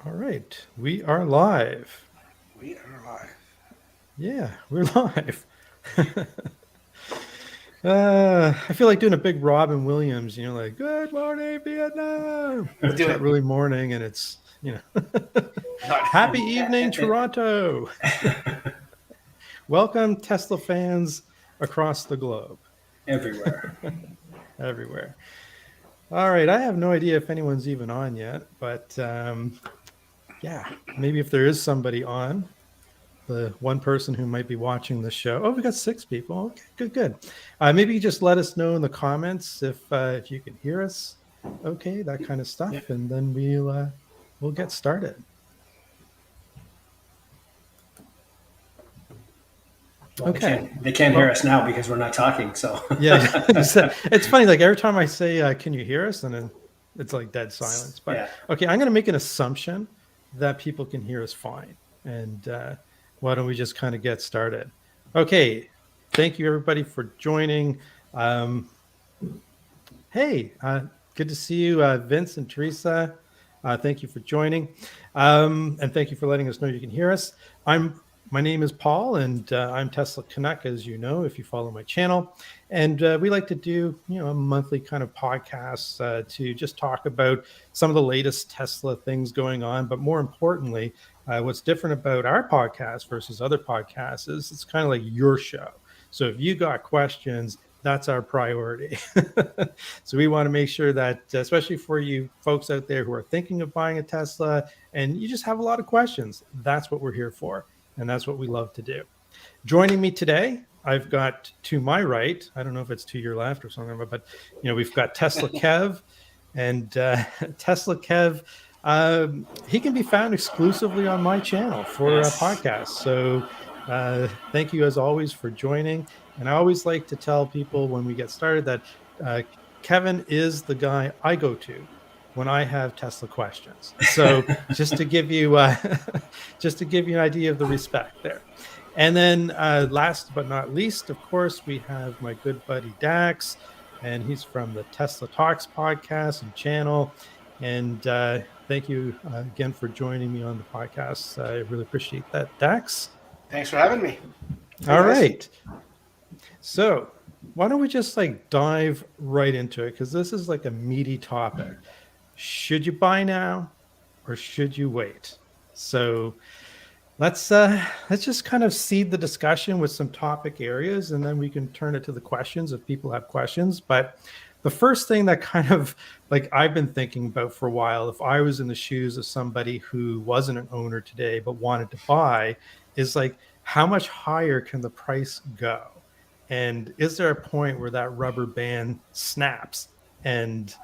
All right, we are live. We are live. Yeah, we're live. I feel like doing a big Robin Williams, like "Good morning, Vietnam," but it's Do not it. really morning, and it's Not, happy evening, Toronto. Welcome, Tesla fans across the globe, everywhere. everywhere. All right, I have no idea if anyone's even on yet, but yeah, maybe if there is somebody on, the one person who might be watching the show. Oh, we got 6 people. Okay, good, good. Maybe you just let us know in the comments if you can hear us. Okay, that kind of Yeah. stuff, and then we'll get started. Well, they Okay. can't. They can't hear Well, us now because we're not talking. So, yeah, it's funny. Like every time I say, "Can you hear us?" and then it's like dead silence. But yeah. okay, I'm going to make an assumption that people can hear us fine, and why don't we just kind of get started? Okay, thank you everybody for joining. Um, Hey, good to see you, Vince and Teresa. Thank you for joining, and thank you for letting us know you can hear us. My name is Paul, and I'm Tesla Canuck, as you know, if you follow my channel. And we like to do, a monthly kind of podcast to just talk about some of the latest Tesla things going on. But more importantly, what's different about our podcast versus other podcasts is it's kind of like your show. So if you got questions, that's our priority. So we want to make sure that, especially for you folks out there who are thinking of buying a Tesla and you just have a lot of questions, that's what we're here for. And that's what we love to do. Joining me today, I've got to my right, I don't know if it's to your left or something, but we've got Tesla Kev and Tesla Kev. He can be found exclusively on my channel for a Yes. podcast. So thank you as always for joining. And I always like to tell people when we get started that uh, Kevin is the guy I go to when I have Tesla questions. So just to give you just to give you an idea of the respect there. And then last but not least, of course, we have my good buddy Dax, and he's from the Tesla Talks podcast and channel. And thank you again for joining me on the podcast. I really appreciate that, Dax. Thanks for having me. Hey All guys. right. So why don't we just like dive right into it? Because this is like a meaty topic. Should you buy now or should you wait? So let's just kind of seed the discussion with some topic areas, and then we can turn it to the questions if people have questions. But the first thing that kind of like I've been thinking about for a while, if I was in the shoes of somebody who wasn't an owner today but wanted to buy, is like how much higher can the price go? And is there a point where that rubber band snaps and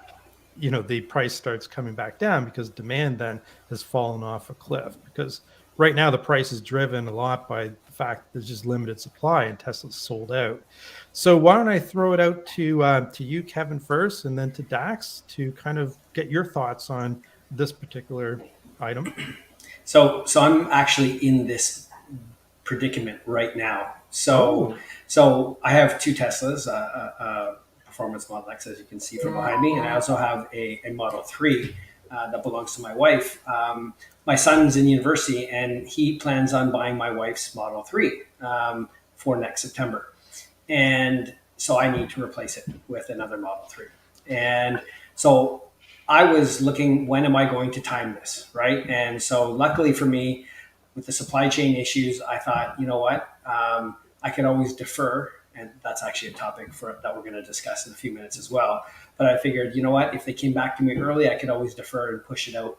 the price starts coming back down because demand then has fallen off a cliff? Because right now the price is driven a lot by the fact that there's just limited supply and Tesla's sold out. So why don't I throw it out to you, Kevin, first, and then to Dax to kind of get your thoughts on this particular item. So I'm actually in this predicament right now. So Oh, so I have two Teslas, Performance Model X, as you can see from behind me, and I also have a Model 3 that belongs to my wife. My son's in university, and he plans on buying my wife's Model 3 for next September. And so I need to replace it with another Model 3. And so I was looking, when am I going to time this, right? And so luckily for me, with the supply chain issues, I thought, you know what, I could always defer, and that's actually a topic that we're going to discuss in a few minutes as well. But I figured, you know what, if they came back to me early, I could always defer and push it out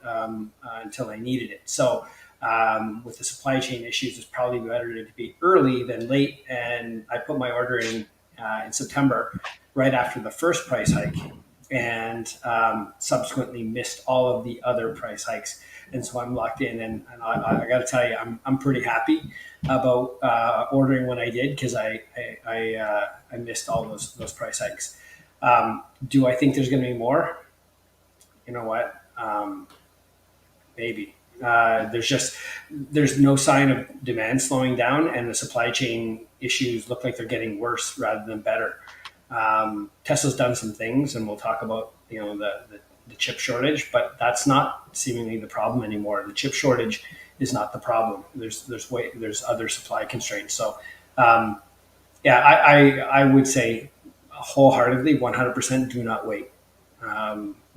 until I needed it. So with the supply chain issues, it's probably better to be early than late. And I put my order in September, right after the first price hike, and subsequently missed all of the other price hikes. And so I'm locked in, and I got to tell you, I'm pretty happy about ordering when I did, because I missed all those price hikes. Do I think there's going to be more? You know what? Maybe. There's no sign of demand slowing down, and the supply chain issues look like they're getting worse rather than better. Tesla's done some things, and we'll talk about the chip shortage, but that's not seemingly the problem anymore. The chip shortage is not the problem. There's other supply constraints. So yeah, I would say wholeheartedly 100% do not wait.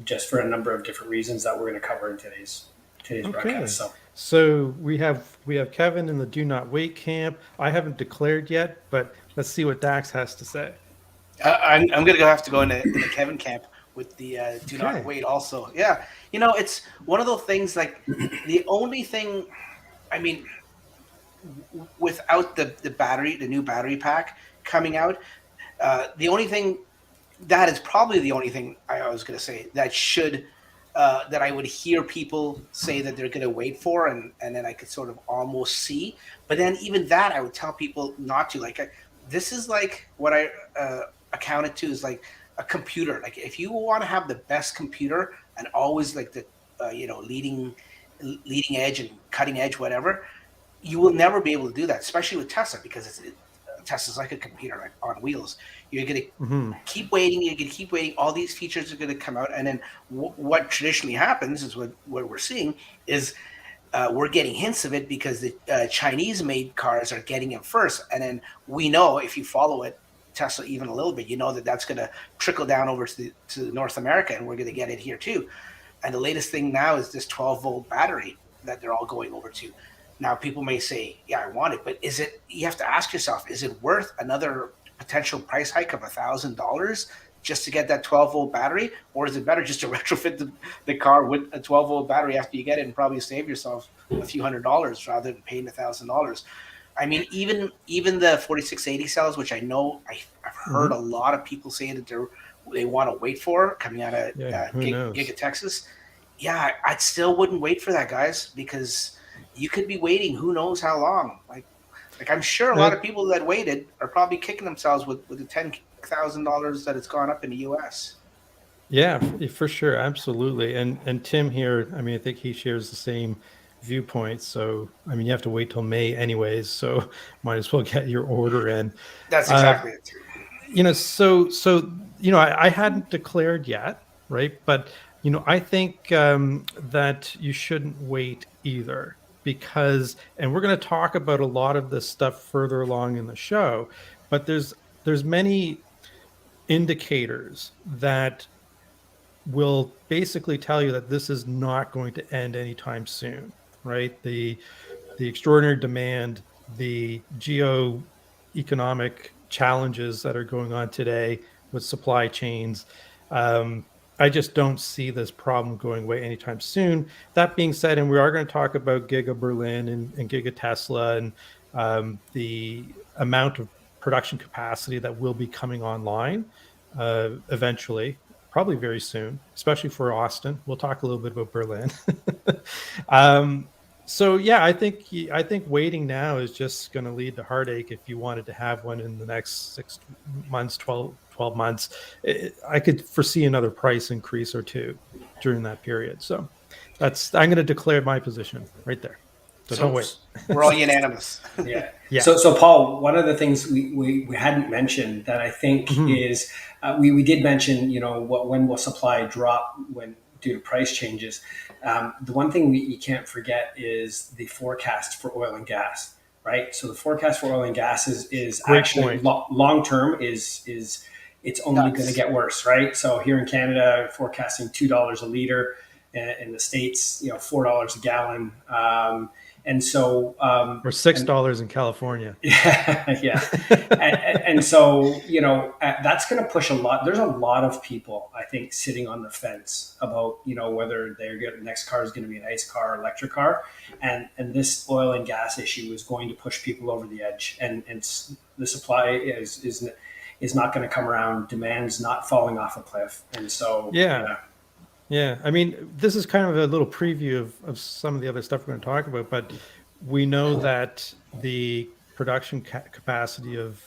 Just for a number of different reasons that we're going to cover in today's broadcast. Okay. So we have Kevin in the do not wait camp. I haven't declared yet, but let's see what Dax has to say. I'm gonna have to go in the Kevin camp with the do not Okay. wait. Also, yeah, it's one of those things. Like the only thing, I mean, without the new battery pack coming out, the only thing that is probably the only thing I was gonna say that I would hear people say that they're going to wait for, and then I could sort of almost see. But then even that, I would tell people not to. Like, this is like what I account it to is like a computer. Like, if you want to have the best computer and always like the leading edge and cutting edge, whatever, you will never be able to do that, especially with Tesla, because Tesla's like a computer, like on wheels. You're going to keep waiting. You're going to keep waiting. All these features are going to come out. And then what traditionally happens is what we're seeing is we're getting hints of it because the Chinese-made cars are getting it first. And then we know, if you follow it, Tesla even a little bit, you know that that's going to trickle down over to North America, and we're going to get it here too. And the latest thing now is this 12-volt battery that they're all going over to. Now, people may say, yeah, I want it, but you have to ask yourself, is it worth another potential price hike of $1,000 just to get that 12-volt battery? Or is it better just to retrofit the car with a 12-volt battery after you get it and probably save yourself a few $100s rather than paying $1,000? I mean, even the 4680 cells, which I know I've heard a lot of people say that they want to wait for coming out of Giga Texas. Yeah, I still wouldn't wait for that, guys, because you could be waiting who knows how long. Like I'm sure a lot of people that waited are probably kicking themselves with the $10,000 that it's gone up in the US. Yeah, for sure, absolutely. And Tim here, I mean, I think he shares the same viewpoint. So I mean, you have to wait till May anyways. So might as well get your order in. That's exactly it. I hadn't declared yet, right? But I think that you shouldn't wait either, because, and we're going to talk about a lot of this stuff further along in the show, but there's many indicators that will basically tell you that this is not going to end anytime soon, right? The extraordinary demand, the geo-economic challenges that are going on today with supply chains. I just don't see this problem going away anytime soon. That being said, and we are going to talk about Giga Berlin and Giga Tesla and the amount of production capacity that will be coming online eventually, probably very soon, especially for Austin. We'll talk a little bit about Berlin. So yeah, I think waiting now is just going to lead to heartache if you wanted to have one in the next 6 months, 12 months. I could foresee another price increase or two during that period. So I'm going to declare my position right there. So don't wait. We're all unanimous. Yeah. So Paul, one of the things we hadn't mentioned that I think is we did mention, when will supply drop due to price changes. The one thing you can't forget is the forecast for oil and gas, right? So the forecast for oil and gas is actually long term is it's only going to get worse, right? So here in Canada, forecasting $2 a liter, in the States, $4 a gallon. And so, or $6 in California. Yeah. and so, that's going to push a lot. There's a lot of people, I think, sitting on the fence about, whether the next car is going to be an ICE car or electric car. And this oil and gas issue is going to push people over the edge. And the supply is not going to come around. Demand's not falling off a cliff. And so, Yeah, I mean, this is kind of a little preview of some of the other stuff we're going to talk about, but we know that the production capacity of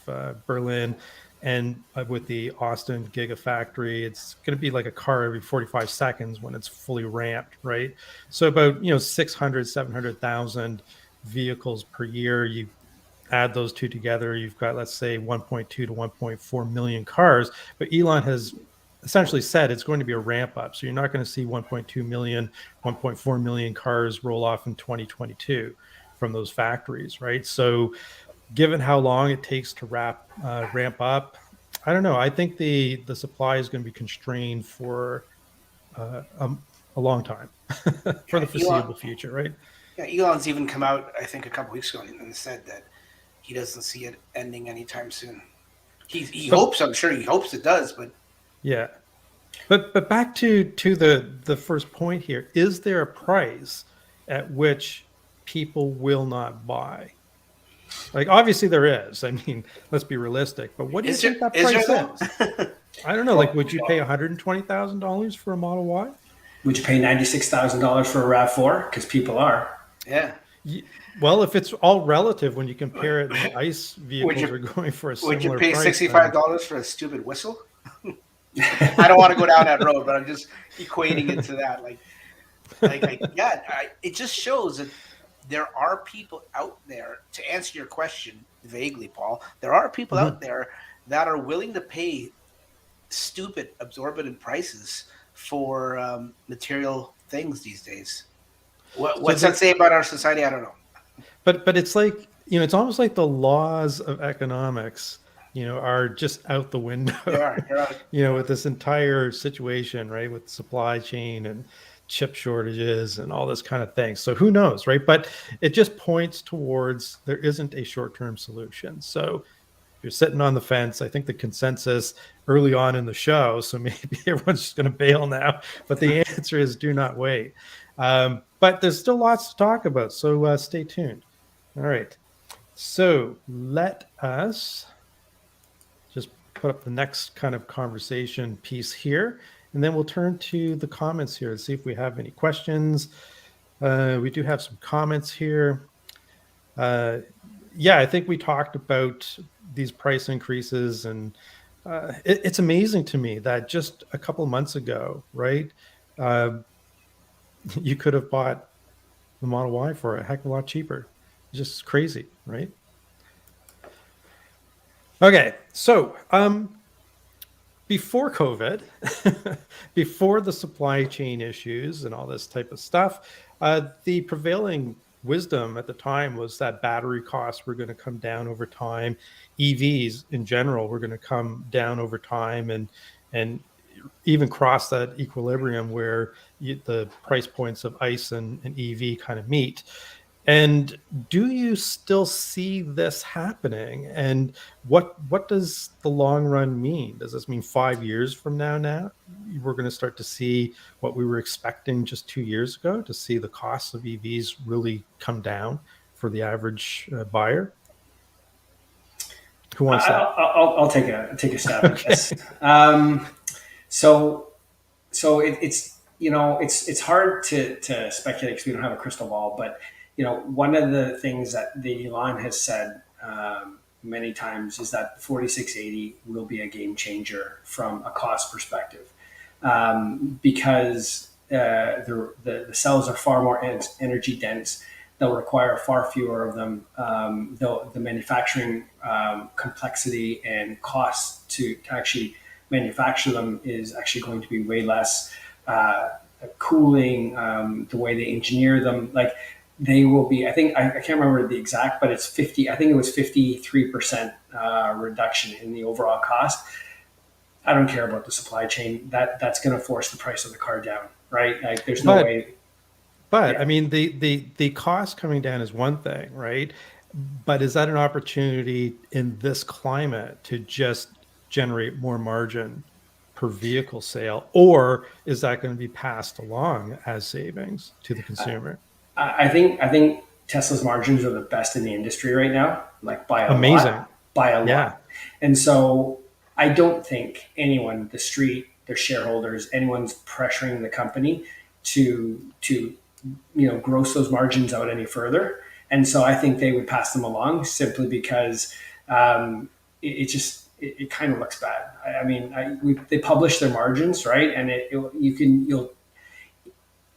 Berlin and with the Austin Gigafactory, it's going to be like a car every 45 seconds when it's fully ramped, right? So about 600, 700,000 vehicles per year. You add those two together, you've got, let's say, 1.2 to 1.4 million cars. But Elon has essentially said it's going to be a ramp up. So you're not going to see 1.2 million, 1.4 million cars roll off in 2022 from those factories, right? So given how long it takes to ramp up, I don't know. I think the supply is going to be constrained for a long time, for the Elon, foreseeable future, right? Elon's even come out, I think, a couple weeks ago and said that he doesn't see it ending anytime soon. He hopes. I'm sure he hopes it does, but yeah. But back to the first point here, is there a price at which people will not buy? Like obviously there is. I mean, let's be realistic. But what do you think that price is? I don't know. Like, would you pay $120,000 for a Model Y? Would you pay $96,000 for a RAV4? Because people are. Yeah. Well, if it's all relative when you compare it, the ICE vehicles are going for a similar price. Would you pay $65 for a stupid whistle? I don't want to go down that road, but I'm just equating it to that. It just shows that there are people out there, to answer your question vaguely, Paul, there are people out there that are willing to pay stupid, exorbitant prices for material things these days. What's that say about our society? I don't know. But it's like, it's almost like the laws of economics, are just out the window. They're out. With this entire situation, right? With supply chain and chip shortages and all this kind of thing. So who knows, right? But it just points towards there isn't a short-term solution. So if you're sitting on the fence, I think the consensus early on in the show, so maybe everyone's just going to bail now, but the answer is do not wait. But there's still lots to talk about, so stay tuned. All right. So let us just put up the next kind of conversation piece here, and then we'll turn to the comments here and see if we have any questions. We do have some comments here. I think we talked about these price increases, and it's amazing to me that just a couple months ago, right, you could have bought the Model Y for a heck of a lot cheaper. It's just crazy, right? Okay, so before COVID, before the supply chain issues and all this type of stuff, the prevailing wisdom at the time was that battery costs were going to come down over time. EVs in general were going to come down over time and even cross that equilibrium where the price points of ICE and EV kind of meet. And do you still see this happening? And what does the long run mean? Does this mean 5 years from now we're going to start to see what we were expecting just 2 years ago, to see the costs of EVs really come down for the average buyer? Who wants that? I'll take a stab at this. So it's hard to speculate because we don't have a crystal ball, but one of the things that the Elon has said many times is that 4680 will be a game changer from a cost perspective, because the cells are far more energy dense. They'll require far fewer of them. The manufacturing complexity and cost to actually manufacture them is actually going to be way less. Cooling, the way they engineer them, they will be, I can't remember the exact, but it's 50, I think it was 53% reduction in the overall cost. I don't care about the supply chain. That's going to force the price of the car down, right? There's no way. But I mean, the cost coming down is one thing, right? But is that an opportunity in this climate to just generate more margin per vehicle sale, or is that going to be passed along as savings to the consumer? I think Tesla's margins are the best in the industry right now, by a lot. And so I don't think anyone, the street, their shareholders, anyone's pressuring the company to gross those margins out any further. And so I think they would pass them along simply because it kind of looks bad. They publish their margins, right? And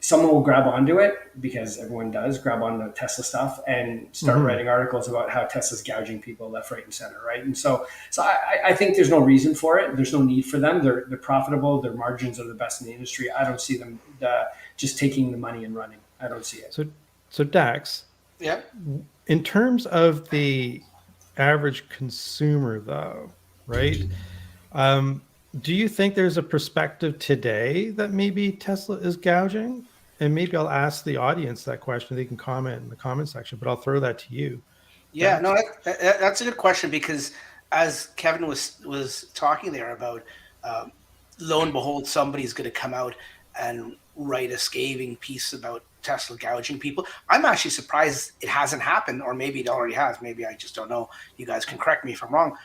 someone will grab onto it, because everyone does grab onto Tesla stuff and start writing articles about how Tesla's gouging people left, right, and center, right? And so I think there's no reason for it. There's no need for them. They're profitable. Their margins are the best in the industry. I don't see them just taking the money and running. I don't see it. So Dax, Yeah. in terms of the average consumer, though, right? Do you think there's a perspective today that maybe Tesla is gouging? And maybe I'll ask the audience that question. They can comment in the comment section, but I'll throw that to you. Yeah, no, that's a good question, because as Kevin was talking there about, lo and behold, somebody's going to come out and write a scathing piece about Tesla gouging people. I'm actually surprised it hasn't happened, or maybe it already has. Maybe I just don't know. You guys can correct me if I'm wrong.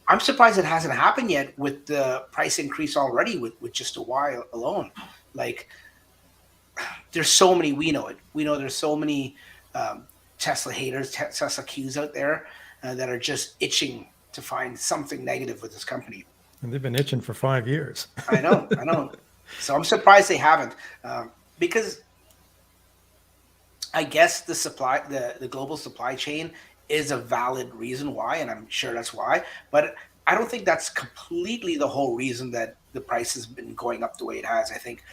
I'm surprised it hasn't happened yet with the price increase already with just a while alone. Like, there's so many, we know there's so many Tesla haters, Tesla Qs out there that are just itching to find something negative with this company. And they've been itching for 5 years. I know. So I'm surprised they haven't, because I guess the global supply chain is a valid reason why, and I'm sure that's why, but I don't think that's completely the whole reason that the price has been going up the way it has. I think,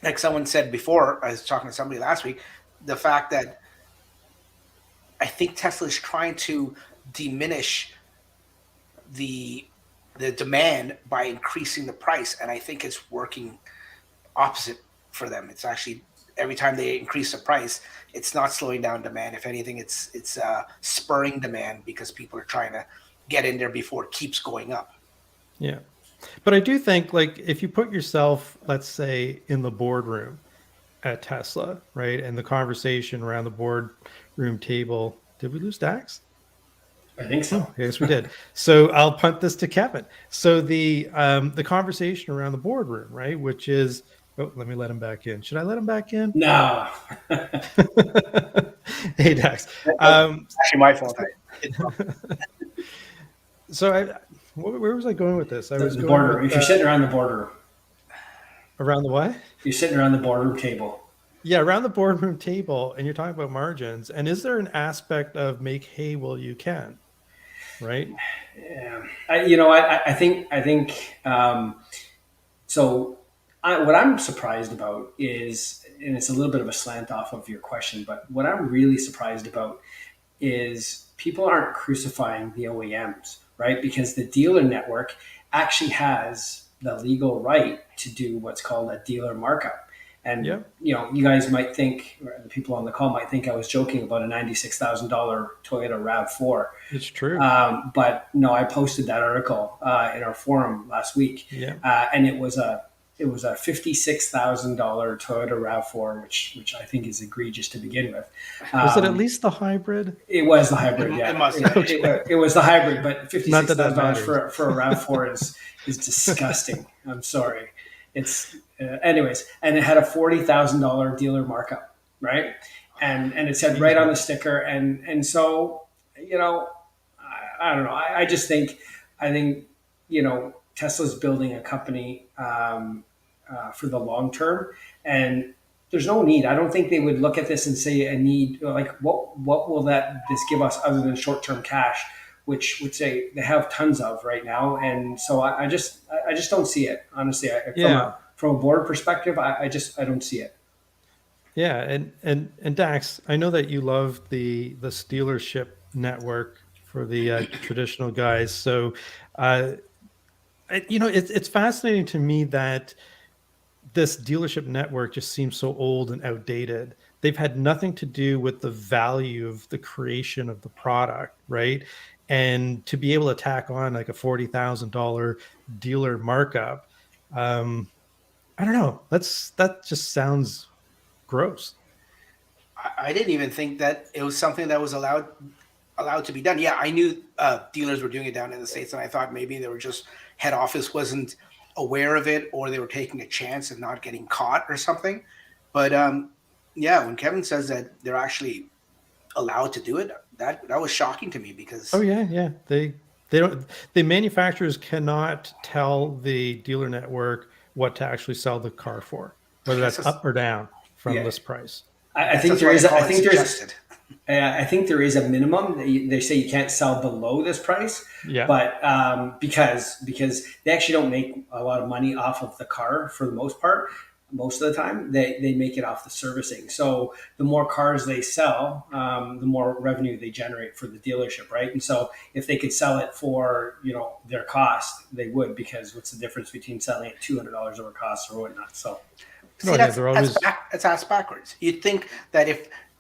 like someone said before, I was talking to somebody last week, the fact that I think Tesla is trying to diminish the demand by increasing the price, and I think it's working opposite for them. It's actually, every time they increase the price, it's not slowing down demand. If anything, it's spurring demand, because people are trying to get in there before it keeps going up. Yeah. But I do think, like, if you put yourself, let's say, in the boardroom at Tesla, right, and the conversation around the boardroom table, did we lose Dax? I think so. Oh, yes, we did. So I'll punt this to Kevin. So the conversation around the boardroom, right, which is, oh, let me let him back in. Should I let him back in? No. Hey, Dax. Actually, my fault. So where was I going with this? I was The going boardroom. with, If you're sitting around the boardroom, around the what? you're sitting around the boardroom table. Yeah, around the boardroom table, and you're talking about margins. And is there an aspect of make hay while you can, right? Yeah, I think. So, what I'm surprised about is, and it's a little bit of a slant off of your question, but what I'm really surprised about is people aren't crucifying the OEMs, right? Because the dealer network actually has the legal right to do what's called a dealer markup. And, Yeah. you guys might think, or the people on the call might think I was joking about a $96,000 Toyota RAV4. It's true. But no, I posted that article in our forum last week. Yeah. And it was a $56,000 Toyota RAV4, which I think is egregious to begin with. Was it at least the hybrid? It was the hybrid, yeah. It must It was the hybrid, but $56,000 matters. for a RAV4 is disgusting. I'm sorry. It's anyways, and it had a $40,000 dealer markup, right? And it said right on the sticker, and so I don't know. I just think Tesla's building a company for the long term, and there's no need. I don't think they would look at this and say a need, like what will this give us other than short term cash, which would say they have tons of right now. And so I just don't see it, honestly. From a board perspective, I don't see it. Yeah, and Dax, I know that you love the dealership network for the traditional guys. So, it's fascinating to me that this dealership network just seems so old and outdated. They've had nothing to do with the value of the creation of the product, right? And to be able to tack on like a $40,000 dealer markup, I don't know. That just sounds gross. I didn't even think that it was something that was allowed to be done. Yeah, I knew dealers were doing it down in the States, and I thought maybe they were just, head office wasn't aware of it, or they were taking a chance of not getting caught or something. But yeah, when Kevin says that they're actually allowed to do it, that was shocking to me, because yeah. The manufacturers cannot tell the dealer network what to actually sell the car for. whether Guess that's up or down from Yeah. list price. I think that's there why is. they call I it think there's. suggested. I think there is a minimum. They say you can't sell below this price, Yeah. but because they actually don't make a lot of money off of the car for the most part. Most of the time, they make it off the servicing. So the more cars they sell, the more revenue they generate for the dealership, right? And so if they could sell it for their cost, they would, because what's the difference between selling it $200 over cost or whatnot? So See, yeah, they're always that's asked backwards. You'd think that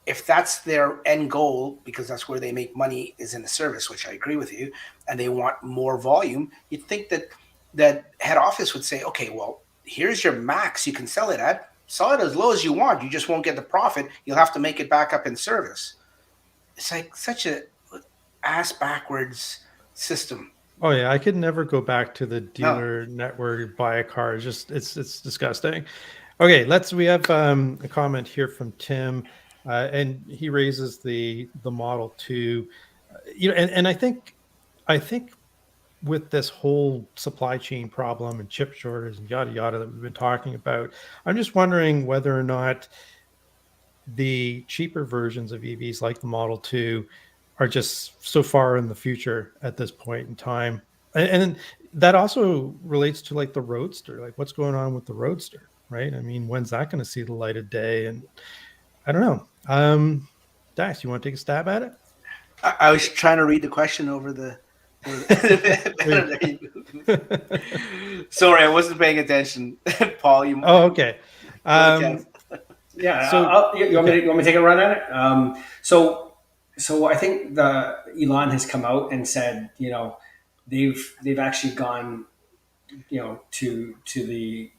if that's their end goal, because that's where they make money is in the service, which I agree with you, and they want more volume, you'd think that head office would say, okay, well, here's your max you can sell it at. Sell it as low as you want. You just won't get the profit. You'll have to make it back up in service. It's like such a ass backwards system. Oh yeah, I could never go back to the No. dealer network, buy a car. It's disgusting. Okay, we have a comment here from Tim, and he raises the Model 2. And I think with this whole supply chain problem and chip shortage and yada yada that we've been talking about, I'm just wondering whether or not the cheaper versions of EVs like the Model 2 are just so far in the future at this point in time. And that also relates to like the Roadster, like what's going on with the Roadster, right? I mean, when's that going to see the light of day? And I don't know. Dax, you want to take a stab at it? I was trying to read the question over the. Sorry, I wasn't paying attention, Paul. You. Oh, okay. Yeah, So you want me to take a run at it? So I think the Elon has come out and said, they've actually gone, to the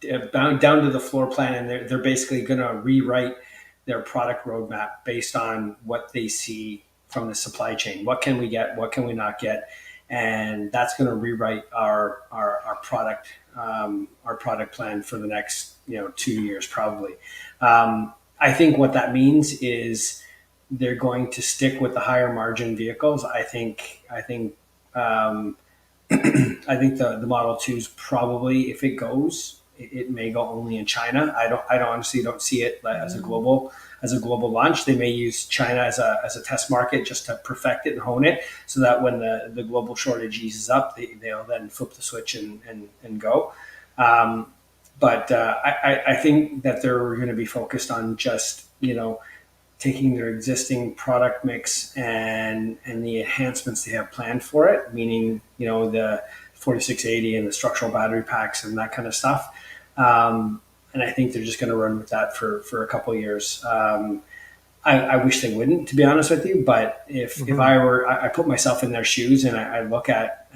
down to the floor plan, and they're basically going to rewrite their product roadmap based on what they see from the supply chain. What can we get? What can we not get? And that's going to rewrite our product plan for the next 2 years probably. I think what that means is they're going to stick with the higher margin vehicles. I think I think the Model 2s probably, if it goes, it may go only in China. I honestly don't see it as a global launch. They may use China as a test market just to perfect it and hone it, so that when the global shortage eases up, they'll then flip the switch and go. But I think that they're going to be focused on just taking their existing product mix and the enhancements they have planned for it, meaning the 4680 and the structural battery packs and that kind of stuff. And I think they're just going to run with that for a couple of years. I wish they wouldn't, to be honest with you. But if I put myself in their shoes and I look at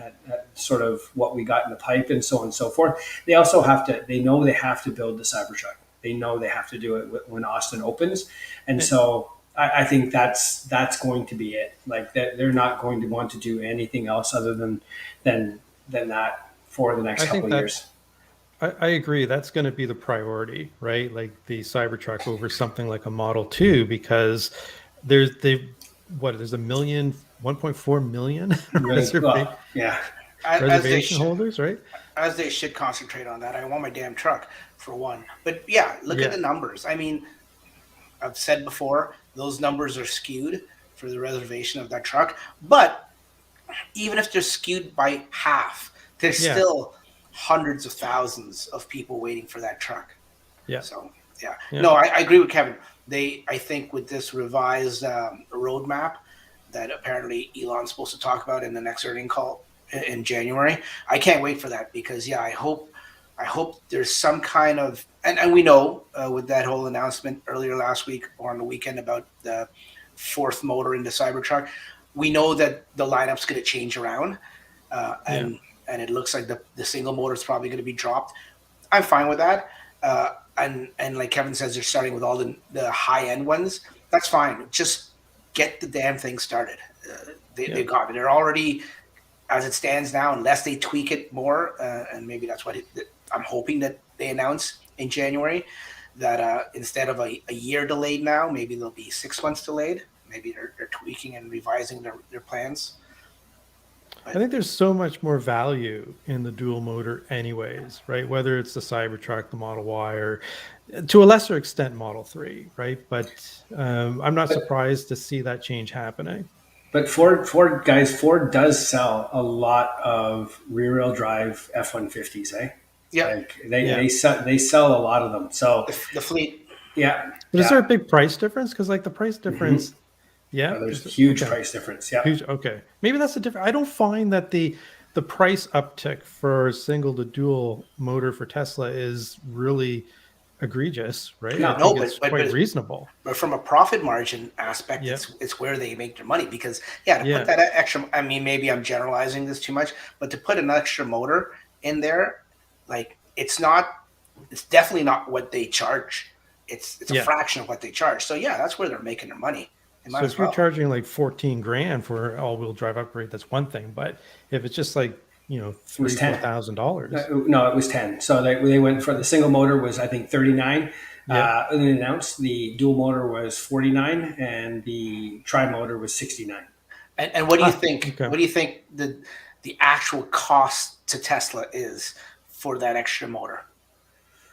sort of what we got in the pipe and so on and so forth, they also they know they have to build the Cybertruck. They know they have to do it when Austin opens. And so I think that's going to be it. Like they're not going to want to do anything else other than that for the next couple of years. I agree. That's going to be the priority, right? Like the Cybertruck over something like a Model 2, because there's 1.4 million reservation holders, right? As they should concentrate on that. I want my damn truck, for one. But yeah, look at the numbers. I mean, I've said before, those numbers are skewed for the reservation of that truck. But even if they're skewed by half, there's still hundreds of thousands of people waiting for that truck. Yeah. So, no, I agree with Kevin. I think with this revised roadmap that apparently Elon's supposed to talk about in the next earnings call in January, I can't wait for that, because I hope there's some kind of, and we know with that whole announcement earlier last week or on the weekend about the fourth motor in the Cybertruck, we know that the lineup's going to change around, and it looks like the single motor is probably going to be dropped. I'm fine with that. And like Kevin says, they're starting with all the high end ones. That's fine. Just get the damn thing started. They got it. They're already, as it stands now, unless they tweak it more, and maybe that's what I'm hoping that they announce in January, that instead of a year delayed now, maybe they'll be 6 months delayed. Maybe they're tweaking and revising their plans. I think there's so much more value in the dual motor anyways, right? Whether it's the Cybertruck, the Model Y, or to a lesser extent Model 3, right? But I'm not surprised to see that change happening. But Ford does sell a lot of rear-wheel drive F-150s, eh? Yeah, Like Yeah. they sell a lot of them. So the fleet. yeah, But is yeah. there a big price difference? Because like the price difference, yeah, Oh, there's is a it? huge Okay. price difference. Yeah. Huge. Okay, maybe that's a different. I don't find that the price uptick for single to dual motor for Tesla is really egregious, right? I No, No, think it's quite reasonable. but from a profit margin aspect, Yeah, it's where they make their money because yeah, to put yeah, that extra. I mean, maybe I'm generalizing this too much, but to put an extra motor in there, like it's not. It's definitely not what they charge. It's a yeah. fraction of what they charge. So yeah, that's where they're making their money. They might So as if you're well. charging like 14 grand for all-wheel drive upgrade, that's one thing. But if it's just like it was three, four 10. thousand dollars, No, it was 10. So they went for the single motor was I think 39. yeah. And they announced the dual motor was 49 and the tri motor was 69. And what do you Ah, think? okay. What do you think the actual cost to Tesla is for that extra motor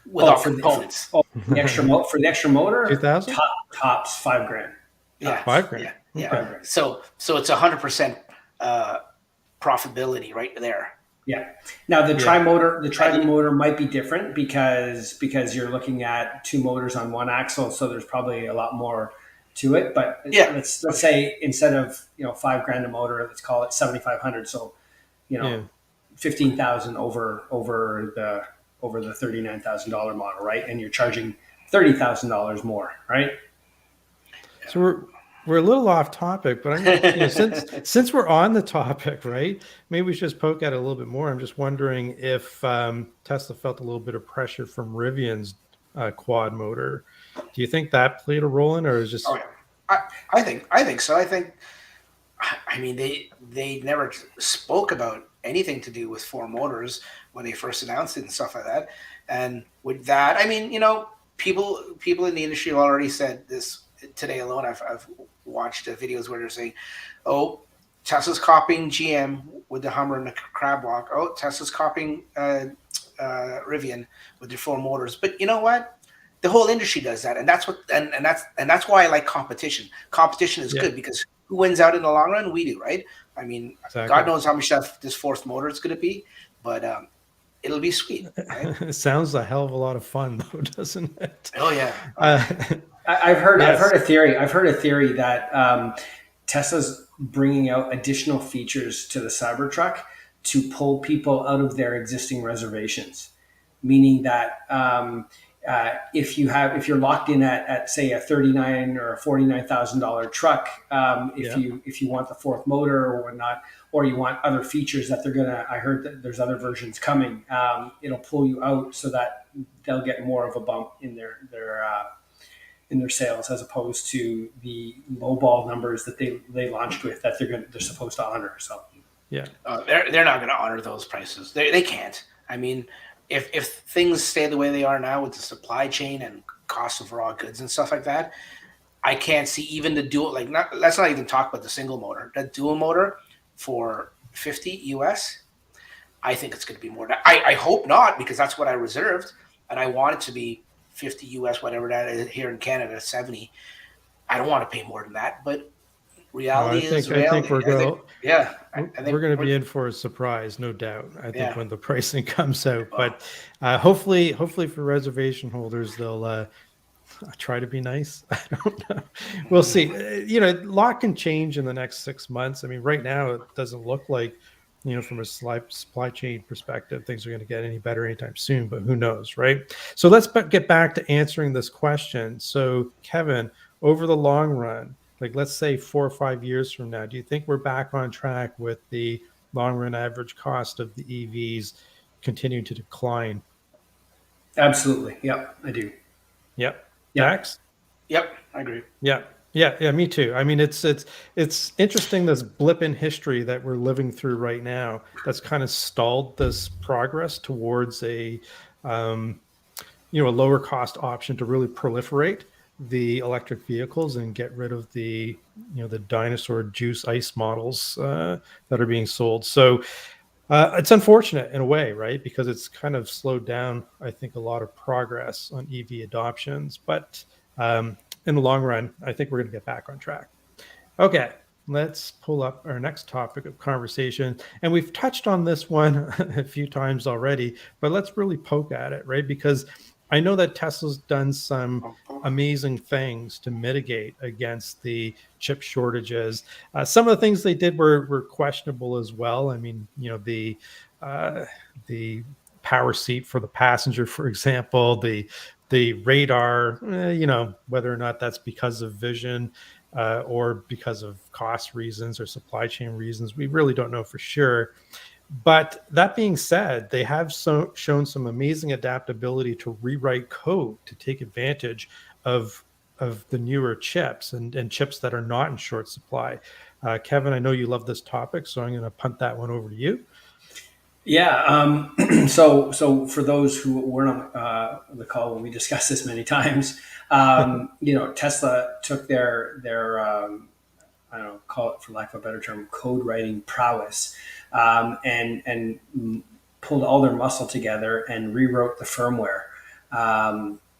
with Oh, all components? for the extra motor, 2,000? tops 5 grand. Yeah, Five grand. yeah, yeah. Okay. 5 grand. So it's 100% profitability right there. Yeah. Now the Yeah. tri motor might be different because you're looking at two motors on one axle, so there's probably a lot more to it. But Yeah. let's say instead of 5 grand a motor, let's call it 7,500. So Yeah. 15,000 over the $39,000 model, right? And you're charging $30,000 more, right? So we're a little off topic, but since we're on the topic, right? Maybe we should just poke at it a little bit more. I'm just wondering if Tesla felt a little bit of pressure from Rivian's quad motor. Do you think that played a role in, or is just Oh yeah, I think so. I mean they never spoke about anything to do with four motors when they first announced it and stuff like that. And with that, I mean people in the industry have already said this today alone. I've watched videos where they're saying, "Oh, Tesla's copying GM with the Hummer and the crab walk. Oh, Tesla's copying Rivian with their four motors." But you know what? The whole industry does that, and that's what and that's why I like competition. Competition is good because who wins out in the long run? We do, right? I mean, exactly. God knows how much this fourth motor is going to be, but it'll be sweet. Right? It sounds a hell of a lot of fun, though, doesn't it? Oh yeah. I've heard Yes. a theory that Tesla's bringing out additional features to the Cybertruck to pull people out of their existing reservations, meaning that if you're locked in at say a $39,000 or a $49,000 truck, if you want the fourth motor or whatnot, or you want other features that I heard that there's other versions coming, it'll pull you out so that they'll get more of a bump in their sales as opposed to the lowball numbers that they launched with that they're supposed to honor. So yeah, they're not going to honor those prices. They can't. I mean, if things stay the way they are now with the supply chain and cost of raw goods and stuff like that, I can't see even the dual. Let's not even talk about the single motor. That dual motor for 50 US, I think it's going to be more. I hope not, because that's what I reserved, and I want it to be 50 US, whatever that is here in Canada, 70. I don't want to pay more than that, but reality is reality. I think we're going. Yeah, we're going to be in for a surprise, no doubt. I think when the pricing comes out, Well, but hopefully for reservation holders, they'll try to be nice. I don't know. We'll see. A lot can change in the next 6 months. I mean, right now it doesn't look like, from a supply chain perspective, things are going to get any better anytime soon, but who knows, right? So let's get back to answering this question. So Kevin, over the long run, like let's say 4 or 5 years from now, do you think we're back on track with the long run average cost of the EVs continuing to decline? absolutely, yep, I do. Yep. Yeah. Dax? Yep, I agree. Yeah, me too. I mean, it's interesting, this blip in history that we're living through right now that's kind of stalled this progress towards a lower cost option to really proliferate. the electric vehicles and get rid of the the dinosaur juice ice models that are being sold. So it's unfortunate in a way, right? Because it's kind of slowed down, I think, a lot of progress on EV adoptions. But in the long run, I think we're going to get back on track. Okay, let's pull up our next topic of conversation. And we've touched on this one a few times already, but let's really poke at it, right? Because I know that Tesla's done some amazing things to mitigate against the chip shortages. Some of the things they did were questionable as well. I mean, the power seat for the passenger, for example, the radar, whether or not that's because of vision or because of cost reasons or supply chain reasons. We really don't know for sure. But that being said, they have shown some amazing adaptability to rewrite code to take advantage of the newer chips and chips that are not in short supply. Kevin, I know you love this topic, so I'm going to punt that one over to you. Yeah. So for those who weren't on the call when we discussed this many times, Tesla took their I don't know, call it for lack of a better term, code writing prowess, and pulled all their muscle together and rewrote the firmware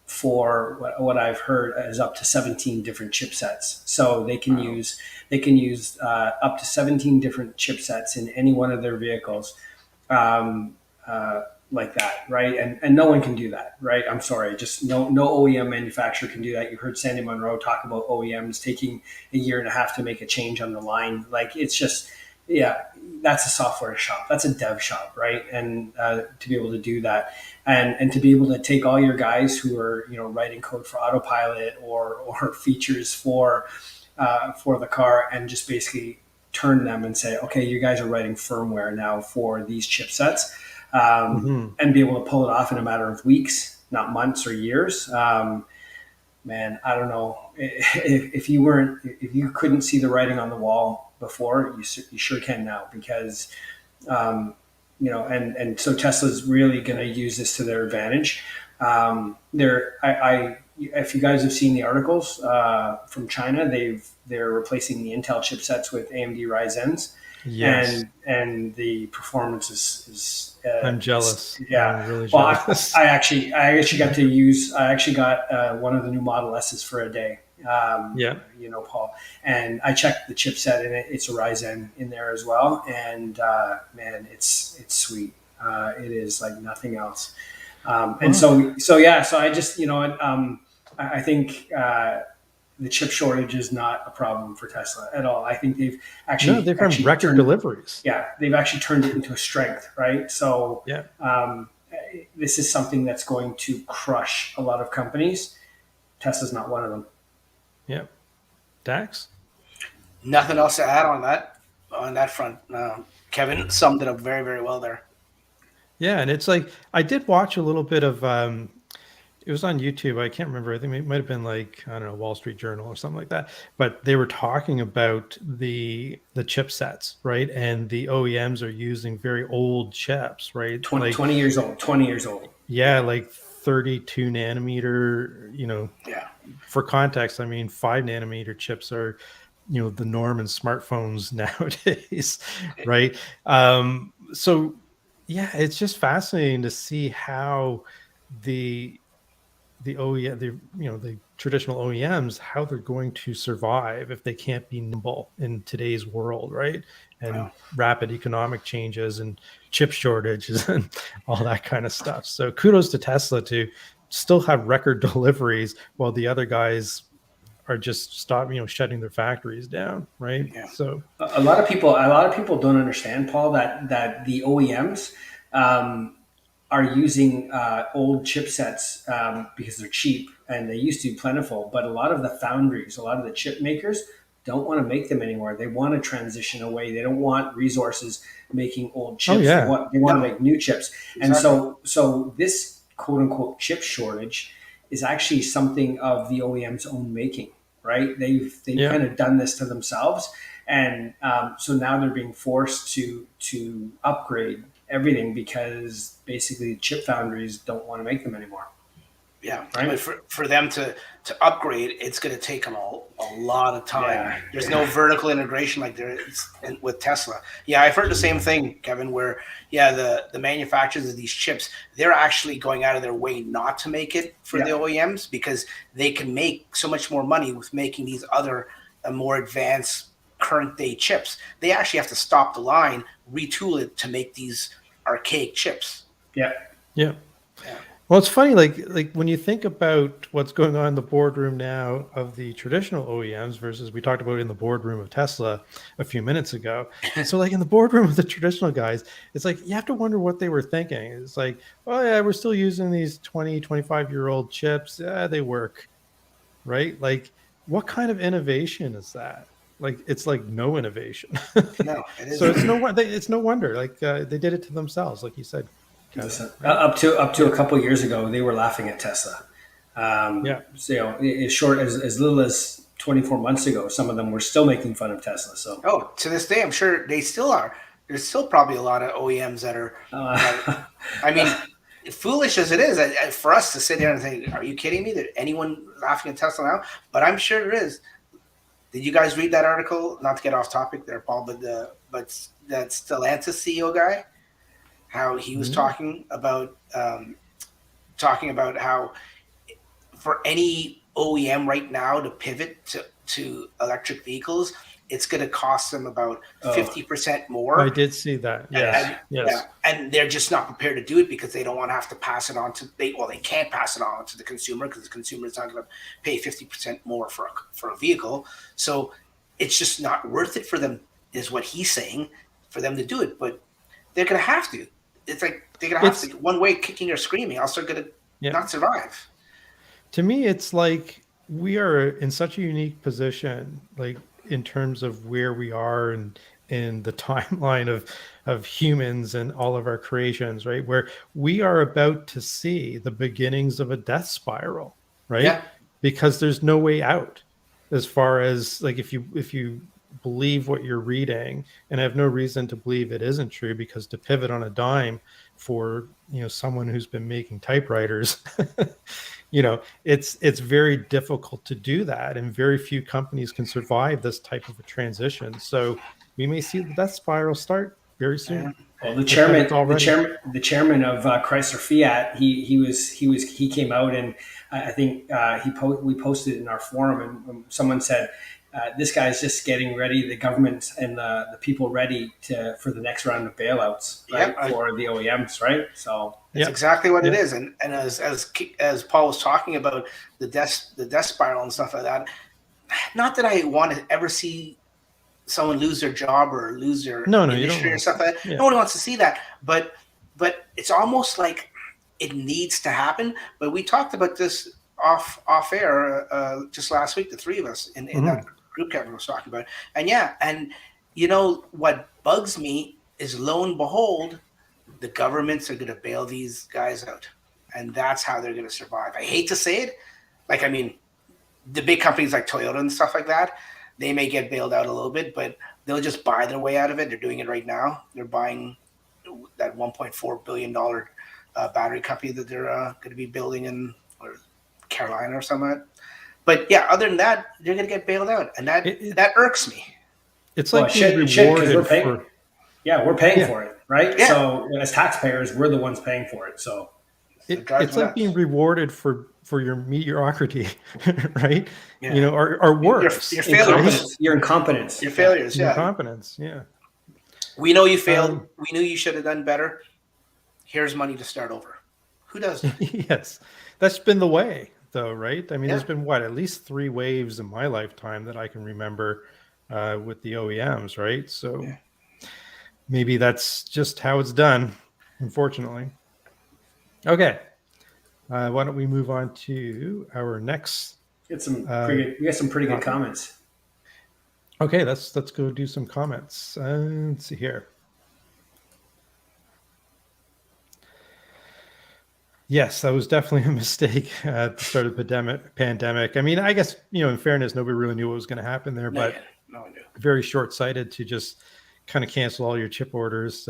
for what I've heard is up to 17 different chipsets. So they can use up to 17 different chipsets in any one of their vehicles, um, like that, right? And no one can do that, right? I'm sorry, just no OEM manufacturer can do that. You heard Sandy Munro talk about OEMs taking a year and a half to make a change on the line. Like it's just, yeah, that's a software shop, that's a dev shop, right? And to be able to do that, and to be able to take all your guys who are writing code for autopilot or features for the car and just basically turn them and say, okay, you guys are writing firmware now for these chipsets, and be able to pull it off in a matter of weeks, not months or years. Man, I don't know if you couldn't see the writing on the wall before, you sure can now, because and so Tesla's really going to use this to their advantage. If you guys have seen the articles from China, they're replacing the Intel chipsets with AMD Ryzen's, Yes, and the performance is I'm jealous. yeah. I'm really Well, jealous. I actually got one of the new Model S's for a day. Yeah. Paul, and I checked the chipset, and it's a Ryzen in there as well. And man, it's sweet. It is like nothing else. And so yeah. So I just I think the chip shortage is not a problem for Tesla at all. I think they've No, they've had record deliveries. yeah, they've actually turned it into a strength, right? So Yeah. this is something that's going to crush a lot of companies. Tesla's not one of them. Yeah. Dax? Nothing else to add on that front. Kevin summed it up very, very well there. Yeah, and it's like I did watch a little bit of it was on YouTube. I can't remember. I think it might have been like, I don't know, Wall Street Journal or something like that. But they were talking about the chipsets, right? And the OEMs are using very old chips, right? 20 years old. 20 years old. Yeah, like 32 nanometer, Yeah. for context, I mean, 5 nanometer chips are, the norm in smartphones nowadays, right? So yeah, it's just fascinating to see how the OEM, the traditional OEMs, how they're going to survive if they can't be nimble in today's world, right? And Wow. rapid economic changes and chip shortages and all that kind of stuff. So kudos to Tesla to still have record deliveries while the other guys are just shutting their factories down, right? Yeah. So A lot of people don't understand, Paul, that the OEMs are using old chipsets because they're cheap and they used to be plentiful. But a lot of the foundries, a lot of the chip makers don't want to make them anymore. They want to transition away. They don't want resources making old chips. Oh, yeah. They want to make new chips. Exactly. And so this quote unquote chip shortage is actually something of the OEM's own making, right? They've Yeah. kind of done this to themselves. And so now they're being forced to upgrade everything because basically chip foundries don't want to make them anymore. Yeah, Right. but for them to upgrade, it's going to take them a lot of time. Yeah. There's no vertical integration like there is with Tesla. Yeah, I've heard the same thing, Kevin, where the manufacturers of these chips, they're actually going out of their way not to make it for the OEMs because they can make so much more money with making these other more advanced current day chips. They actually have to stop the line, retool it to make these archaic chips. Yeah. Yeah. Yeah. Well, it's funny, like when you think about what's going on in the boardroom now of the traditional OEMs versus we talked about in the boardroom of Tesla a few minutes ago. So like in the boardroom of the traditional guys, it's like you have to wonder what they were thinking. It's like, oh yeah, we're still using these 20, 25-year-old chips. Yeah, they work, right? Like what kind of innovation is that? Like it's like no innovation. No, it So isn't. it's no wonder like they did it to themselves, like you said. Kevin, Listen, right? up to a couple years ago, they were laughing at Tesla. Yeah. So as short as little as 24 months ago, some of them were still making fun of Tesla. So Oh, to this day, I'm sure they still are. There's still probably a lot of OEMs that are. I mean, foolish as it is for us to sit here and think, "Are you kidding me? That anyone laughing at Tesla now?" But I'm sure there is. Did you guys read that article? Not to get off topic there, Paul, but that Stellantis CEO guy, how he was talking about how for any OEM right now to pivot to electric vehicles, it's going to cost them about 50% more. I did see that. Yes. Yes. And they're just not prepared to do it because they don't want to have to pass it on to they can't pass it on to the consumer because the consumer is not going to pay 50% more for a vehicle. So it's just not worth it for them, is what he's saying, for them to do it. But they're going to have to. It's like they're going to have to one way kicking or screaming, else they're going to not survive. To me, it's like we are in such a unique position, like in terms of where we are and in the timeline of humans and all of our creations, right? Where we are about to see the beginnings of a death spiral, right? Yeah. Because there's no way out as far as like if you believe what you're reading, and I have no reason to believe it isn't true, because to pivot on a dime for someone who's been making typewriters it's very difficult to do that, and very few companies can survive this type of a transition. So we may see the death spiral start very soon. Well, the chairman of Chrysler Fiat, he came out, and I think we posted in our forum, and someone said, this guy's just getting ready, the government and the people ready for the next round of bailouts, right? For the OEMs, right? So that's exactly what it is. And as Paul was talking about the death spiral and stuff like that, not that I want to ever see someone lose their job or lose their industry or stuff like that. Yeah. No one wants to see that, but it's almost like it needs to happen. But we talked about this off air just last week, the three of us in that group Kevin was talking about. And what bugs me is, lo and behold, the governments are going to bail these guys out, and that's how they're going to survive. I hate to say it, the big companies like Toyota and stuff like that, they may get bailed out a little bit, but they'll just buy their way out of it. They're doing it right now. They're buying that $1.4 billion battery company that they're going to be building in Carolina or something. But yeah, other than that, they're going to get bailed out, and that irks me. It's like being rewarded for. Yeah, we're paying for it, right? Yeah. So as taxpayers, we're the ones paying for it. So it's like being rewarded for your mediocrity, right? Yeah. Or worse. Your failures. Your incompetence. Your failures, Your incompetence, yeah. We know you failed. We knew you should have done better. Here's money to start over. Who does that? Yes. That's been the way, though, right? I mean, there's been, at least 3 waves in my lifetime that I can remember with the OEMs, right? So maybe that's just how it's done, unfortunately. Okay. Why don't we move on to our next? We got some pretty good comments. Okay, let's go do some comments. Let's see here. Yes, that was definitely a mistake at the start of the pandemic. I mean, I guess, in fairness, nobody really knew what was going to happen there, but very short-sighted to just kind of cancel all your chip orders.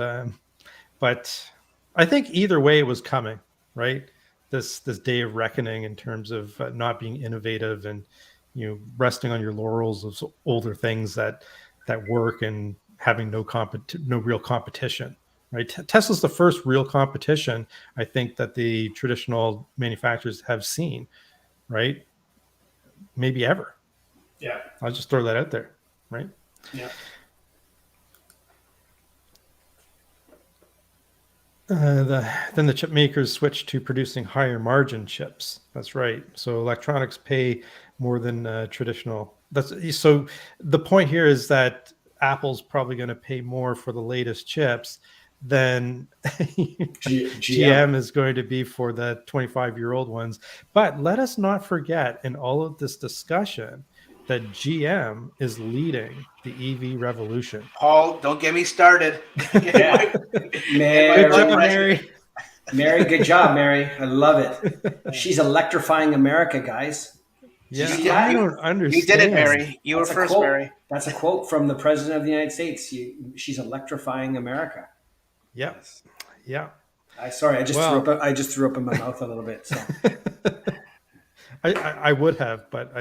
But I think either way it was coming, right? this day of reckoning in terms of not being innovative and resting on your laurels of older things that work and having no real competition. Right? Tesla's the first real competition I think that the traditional manufacturers have seen. Right? Maybe ever. Yeah. I'll just throw that out there. Right? Yeah. Then the chip makers switched to producing higher margin chips. That's right. So electronics pay more than traditional. So the point here is that Apple's probably going to pay more for the latest chips than GM is going to be for the 25-year-old ones. But let us not forget in all of this discussion that GM is leading the EV revolution. Paul, don't get me started. Yeah. Good job, Mary. Mary, good job, Mary. I love it. She's electrifying America, guys. Yeah, I don't understand. You did it, Mary. You were first, Mary. That's a quote from the President of the United States. She's electrifying America. Yeah, yeah. I just threw up in my mouth a little bit. So I would have, but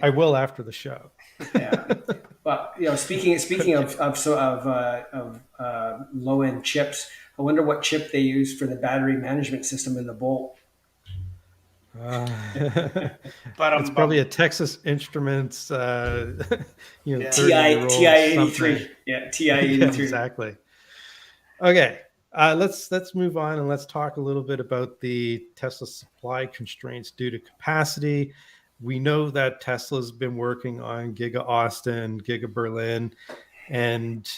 I will after the show. Yeah. Well, speaking of low end chips, I wonder what chip they use for the battery management system in the Bolt. It's probably a Texas Instruments, TI 83. Yeah, TI 83. Exactly. Okay, let's move on and let's talk a little bit about the Tesla supply constraints due to capacity. We know that Tesla's been working on Giga Austin, Giga Berlin, and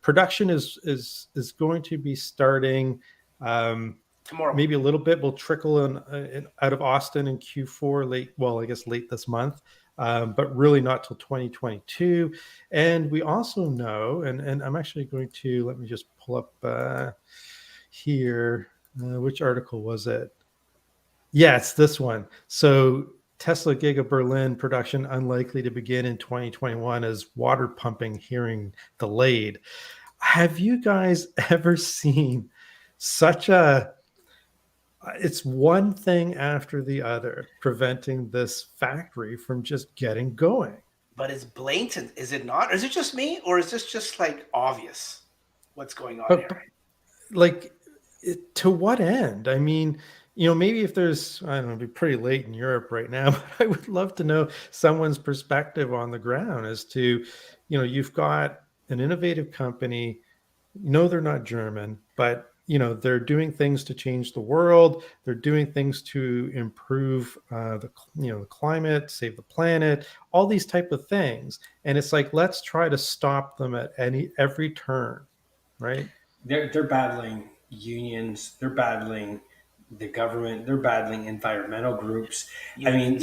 production is going to be starting tomorrow. Maybe a little bit will trickle in out of Austin in Q4 late this month, but really not till 2022. And we also know, and I'm actually going to let me just pull up here. Which article was it? Yeah, it's this one. So Tesla Giga Berlin production unlikely to begin in 2021 as water pumping hearing delayed. Have you guys ever seen such a... It's one thing after the other preventing this factory from just getting going. But it's blatant, is it not? Or is it just me? Or is this just like obvious what's going on here? Like, to what end? I mean, maybe if there's, I don't know, it'd be pretty late in Europe right now, but I would love to know someone's perspective on the ground as to, you've got an innovative company, they're not German, but they're doing things to change the world. They're doing things to improve the climate, save the planet, all these type of things. And it's like, let's try to stop them at every turn, right? They're battling unions. They're battling the government. They're battling environmental groups. Unions.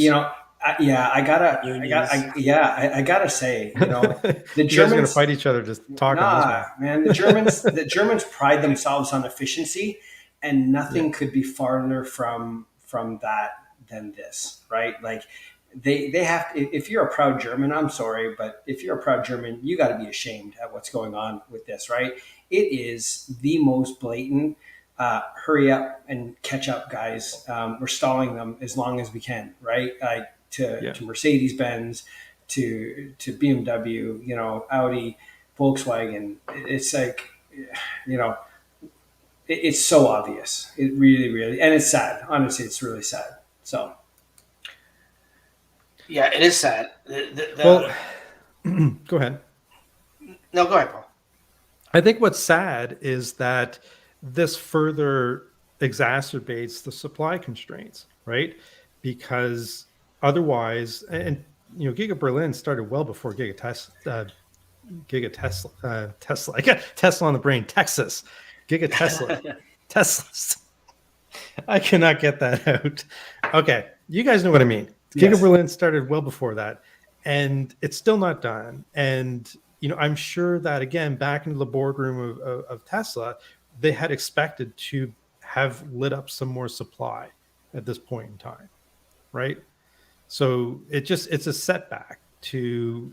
I gotta say, the Germans are gonna fight each other just talking. Man, the Germans pride themselves on efficiency, and nothing could be farther from that than this, right? Like they have. If you're a proud German, I'm sorry, but if you're a proud German, you got to be ashamed at what's going on with this, right? It is the most blatant. Hurry up and catch up, guys. We're stalling them as long as we can, right? To Mercedes-Benz, to BMW, Audi, Volkswagen. It's like, it's so obvious. It really, really, and it's sad. Honestly, it's really sad. So. Yeah, it is sad. Well, go ahead. No, go ahead, Paul. I think what's sad is that this further exacerbates the supply constraints, right? Because otherwise, and Giga Berlin started well before Tesla. I got Tesla on the brain. Texas, Giga Tesla, Teslas. I cannot get that out. Okay, you guys know what I mean. Yes. Giga Berlin started well before that, and it's still not done. And I'm sure that again, back into the boardroom of Tesla, they had expected to have lit up some more supply at this point in time, right? So it's a setback to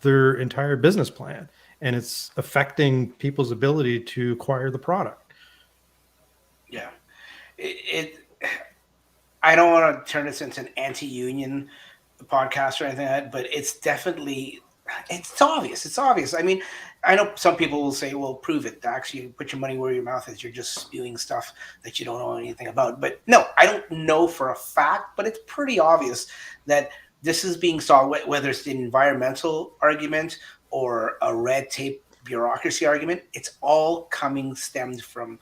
their entire business plan, and it's affecting people's ability to acquire the product. Yeah, I don't want to turn this into an anti-union podcast or anything like that, but it's definitely, it's obvious. It's obvious. I mean, I know some people will say, well, prove it, Dax. You put your money where your mouth is. You're just spewing stuff that you don't know anything about. But no, I don't know for a fact, but it's pretty obvious that this is being solved, whether it's the environmental argument or a red tape bureaucracy argument. It's all stemmed from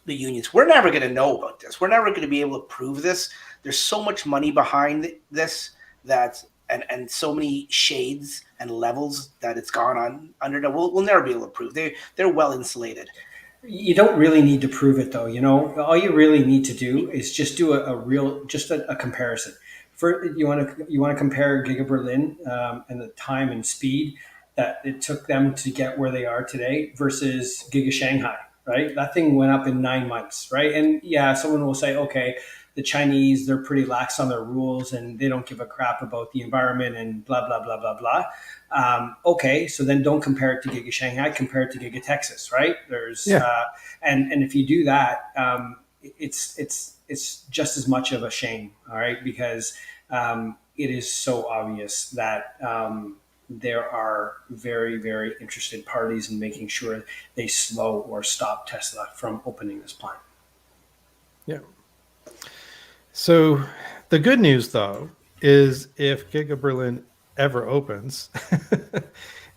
the unions. We're never going to know about this. We're never going to be able to prove this. There's so much money behind this that and so many shades and levels that it's gone on under that we'll never be able to prove. They're well insulated. You don't really need to prove it, though. All you really need to do is just do a comparison. You want to compare Giga Berlin and the time and speed that it took them to get where they are today versus Giga Shanghai, right? That thing went up in 9 months, right? And yeah, someone will say, okay, the Chinese, they're pretty lax on their rules and they don't give a crap about the environment and blah, blah, blah, blah, blah. Okay, so then don't compare it to Giga Shanghai, compare it to Giga Texas, right? And if you do that, it's just as much of a shame, all right? Because it is so obvious that there are very, very interested parties in making sure they slow or stop Tesla from opening this plant. Yeah. So the good news, though, is if Giga Berlin ever opens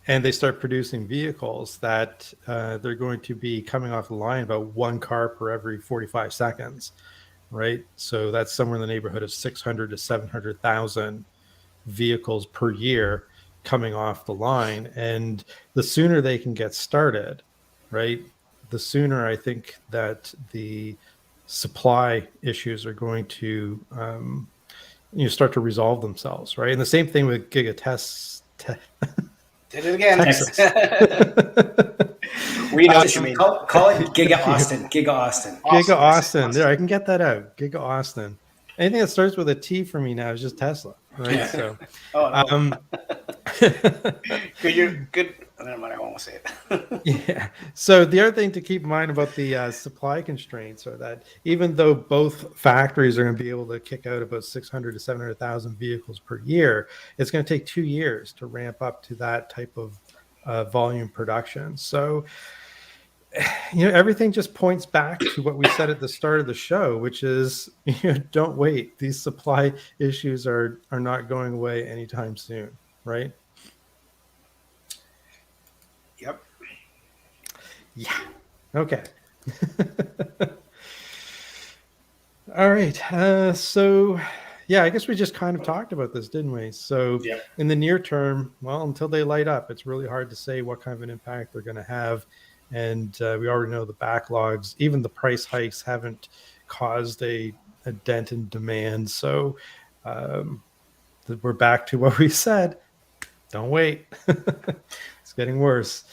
and they start producing vehicles, that they're going to be coming off the line about one car per every 45 seconds, right? So that's somewhere in the neighborhood of 600 to 700,000 vehicles per year coming off the line. And the sooner they can get started, right, the sooner I think that the supply issues are going to start to resolve themselves, right? And the same thing with Giga Did it again. Texas. We know what you mean. Call it Giga Austin. Giga Austin. Giga Austin. There, I can get that out. Giga Austin. Anything that starts with a T for me now is just Tesla, right? So, good. You're good. Never mind, I won't say it. Yeah. So the other thing to keep in mind about the supply constraints are that even though both factories are going to be able to kick out about 600 to 700,000 vehicles per year, it's going to take 2 years to ramp up to that type of volume production. So, everything just points back to what we said at the start of the show, which is, don't wait. These supply issues are not going away anytime soon, right? Yep. Yeah. Okay. All right. So, I guess we just kind of talked about this, didn't we? So, In the near term, well, until they light up, it's really hard to say what kind of an impact they're going to have. And we already know the backlogs, even the price hikes haven't caused a dent in demand. So we're back to what we said. Don't wait. It's getting worse.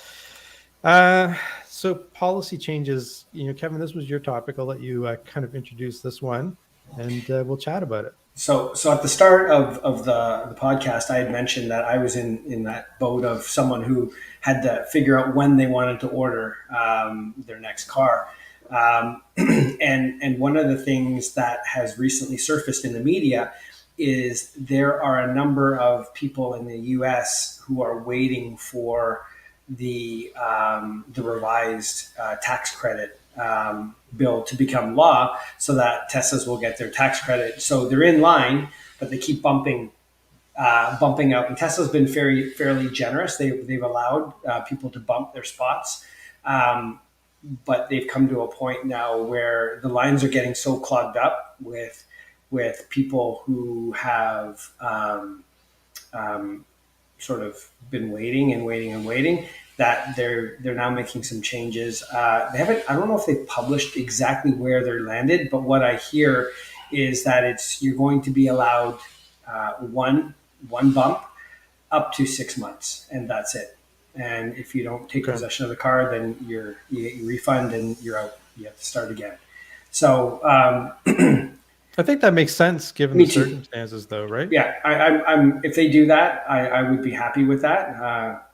So policy changes, Kevin, this was your topic. I'll let you kind of introduce this one and we'll chat about it. So at the start of the podcast, I had mentioned that I was in that boat of someone who had to figure out when they wanted to order their next car. And one of the things that has recently surfaced in the media is there are a number of people in the U.S. who are waiting for the revised tax credit bill to become law so that Teslas will get their tax credit. So they're in line, but they keep bumping out. And Tesla's been fairly generous. They've allowed people to bump their spots. But they've come to a point now where the lines are getting so clogged up with people who have sort of been waiting that they're now making some changes. They haven't. I don't know if they've published exactly where they're landed, but what I hear is that you're going to be allowed one bump up to 6 months, and that's it. And if you don't take possession of the car, then you get your refund and you're out. You have to start again. So I think that makes sense given the circumstances, though, right? Yeah, I'm. If they do that, I would be happy with that.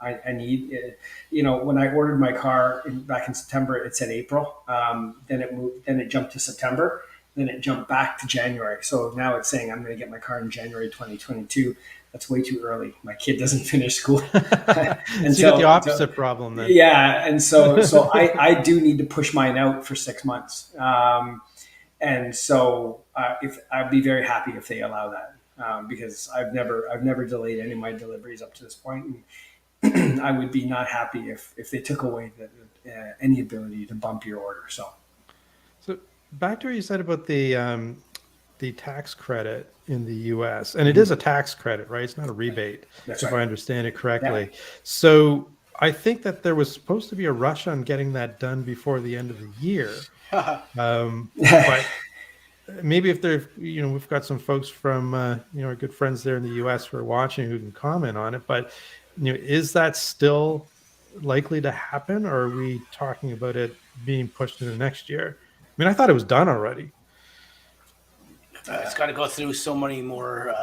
I need, when I ordered my car back in September, it said April. Then it moved. Then it jumped to September, Then it jumped back to January. So now it's saying I'm going to get my car in January 2022. That's way too early. My kid doesn't finish school. And so you got the opposite problem then. Yeah, and so I do need to push mine out for 6 months. And so if I'd be very happy if they allow that, because I've never delayed any of my deliveries up to this point, and I would be not happy if they took away any ability to bump your order. So back to what you said about the tax credit in the U.S. and it is a tax credit, right? It's not a rebate, That's if right. I understand it correctly. Yeah. So I think that there was supposed to be a rush on getting that done before the end of the year. But maybe if they're, we've got some folks from, our good friends there in the U.S. who are watching who can comment on it. But, is that still likely to happen, or are we talking about it being pushed into next year? I mean, I thought it was done already. It's got to go through so many more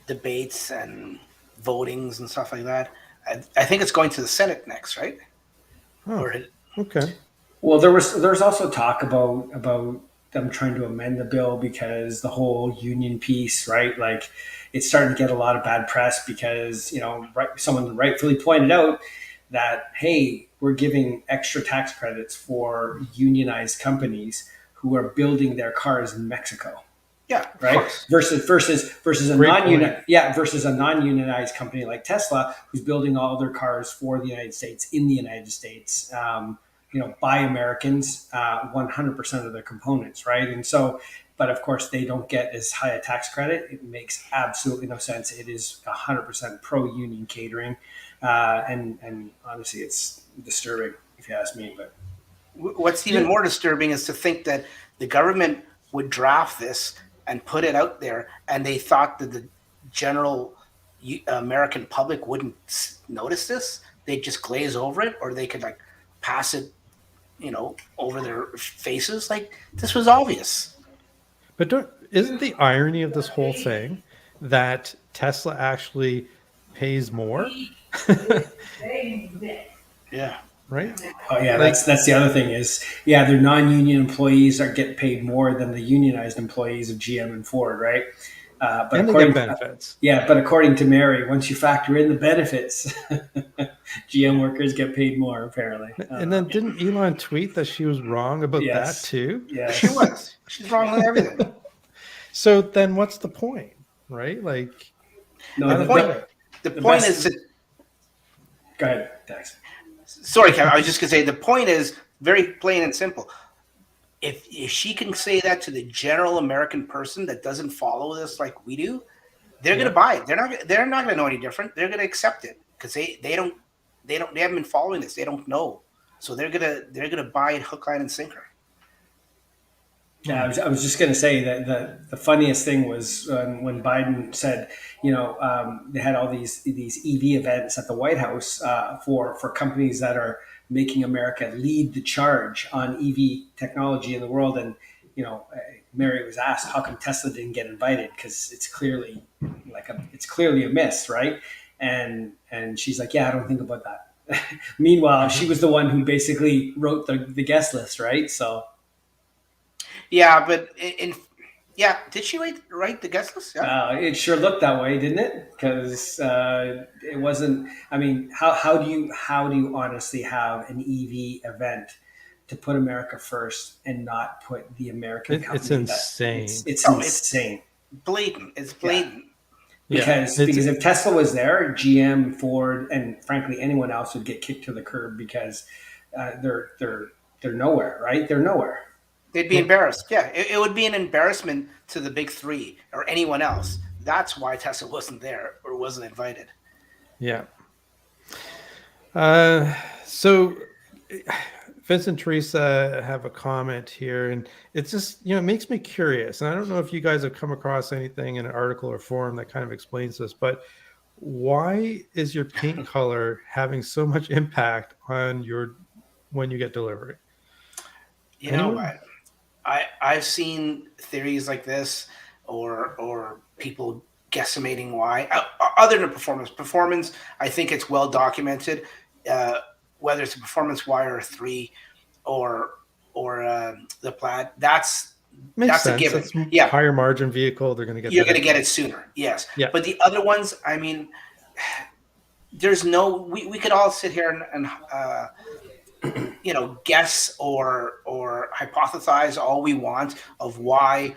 debates and votings and stuff like that. I think it's going to the Senate next, right? Oh, okay. Well, there's also talk about them trying to amend the bill because the whole union piece, right? Like, it's starting to get a lot of bad press because someone rightfully pointed out that, hey, we're giving extra tax credits for unionized companies who are building their cars in Mexico. Yeah, right. Versus a non-unionized company like Tesla, who's building all their cars for the United States in the United States. By Americans, 100% of their components, right? And so, but of course, they don't get as high a tax credit. It makes absolutely no sense. It is 100% pro-union catering, and honestly, it's disturbing if you ask me. But what's even more disturbing is to think that the government would draft this and put it out there, and they thought that the general American public wouldn't notice this. They'd just glaze over it, or they could pass it, over their faces. Like, this was obvious. But isn't the irony of this whole thing that Tesla actually pays more? Yeah. Right? Oh yeah, that's the other thing is, their non-union employees get paid more than the unionized employees of GM and Ford, right? But and they get benefits. But according to Mary, once you factor in the benefits, GM workers get paid more apparently. And then didn't Elon tweet that she was wrong about that too? Yeah, she was. She's wrong on everything. So then, what's the point, right? Like, no, the point is to. Go ahead, Dax. Sorry, Kevin. I was just going to say the point is very plain and simple. If she can say that to the general American person that doesn't follow this like we do, they're going to buy it. They're not going to know any different. They're going to accept it because they haven't been following this. They don't know, so they're gonna buy it hook, line, and sinker. Yeah, I was just going to say that the funniest thing was when Biden said, they had all these EV events at the White House for companies that are making America lead the charge on EV technology in the world. And, Mary was asked, how come Tesla didn't get invited? Because it's clearly a miss, right? And she's like, yeah, I don't think about that. Meanwhile, she was the one who basically wrote the guest list, right? So. Yeah, but did she write the guest list? Yeah. It sure looked that way, didn't it? Because it wasn't. I mean, how do you honestly have an EV event to put America first and not put the American company? It's insane. It's insane. Blatant. It's blatant. Yeah. Because if Tesla was there, GM, Ford, and frankly anyone else would get kicked to the curb because they're nowhere, right? They're nowhere. They'd be embarrassed. Yeah, it would be an embarrassment to the big three or anyone else. That's why Tesla wasn't there or wasn't invited. Yeah. So Vince and Teresa have a comment here, and it's just, it makes me curious. And I don't know if you guys have come across anything in an article or forum that kind of explains this, but why is your paint color having so much impact on when you get delivery? I've seen theories like this or people guesstimating why. Other than performance, I think it's well documented. Whether it's a performance Y or a 3 or the Plaid, that's Makes That's a sense. given. It's Yeah, higher margin vehicle. They're going to get you're that going to get info. it sooner. Yes. Yeah. But the other ones, I mean, there's no, we could all sit here and guess or hypothesize all we want of why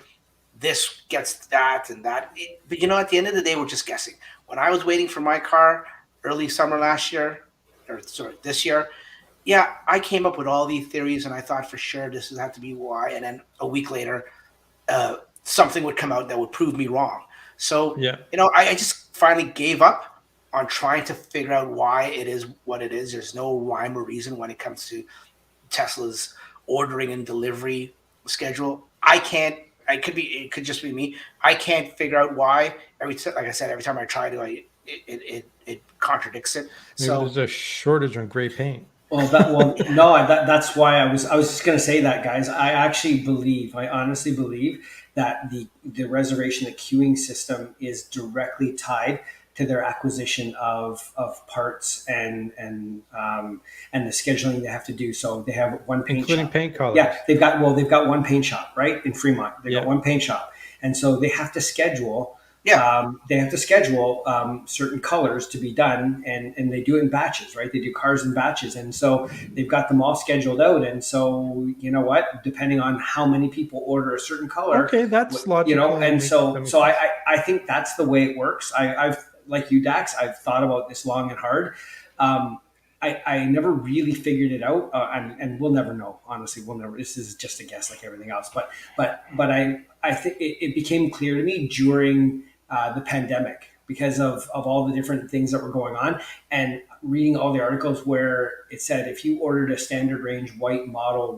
this gets that and that. But at the end of the day, we're just guessing. When I was waiting for my car early summer last year, or sorry, this year, yeah, I came up with all these theories and I thought for sure this would have to be why. And then a week later, something would come out that would prove me wrong. So, Yeah. I just finally gave up on trying to figure out why it is what it is. There's no rhyme or reason when it comes to Tesla's ordering and delivery schedule. It could just be me. I can't figure out why. Like I said, every time I try to, it contradicts it. Maybe So there's a shortage on gray paint. That's why I was just going to say that, guys. I honestly believe that the reservation, the queuing system is directly tied to their acquisition of parts and the scheduling they have to do. So they have one paint Including shop. paint colors. Yeah, they've got one paint shop, right, in Fremont. They've got Yeah. one paint shop, and so they have to schedule. yeah, Certain colors to be done, and they do it in batches, right? They do cars in batches, and so they've got them all scheduled out. And so, you know what? Depending on how many people order a certain color, Okay, that's logical. and so That makes so sense. I think that's the way it works. I've like you, Dax. I've thought about this long and hard. I never really figured it out, and we'll never know. Honestly, we'll never. This is just a guess, like everything else. But I think it became clear to me during the pandemic because of all the different things that were going on, and reading all the articles where it said if you ordered a standard range white Model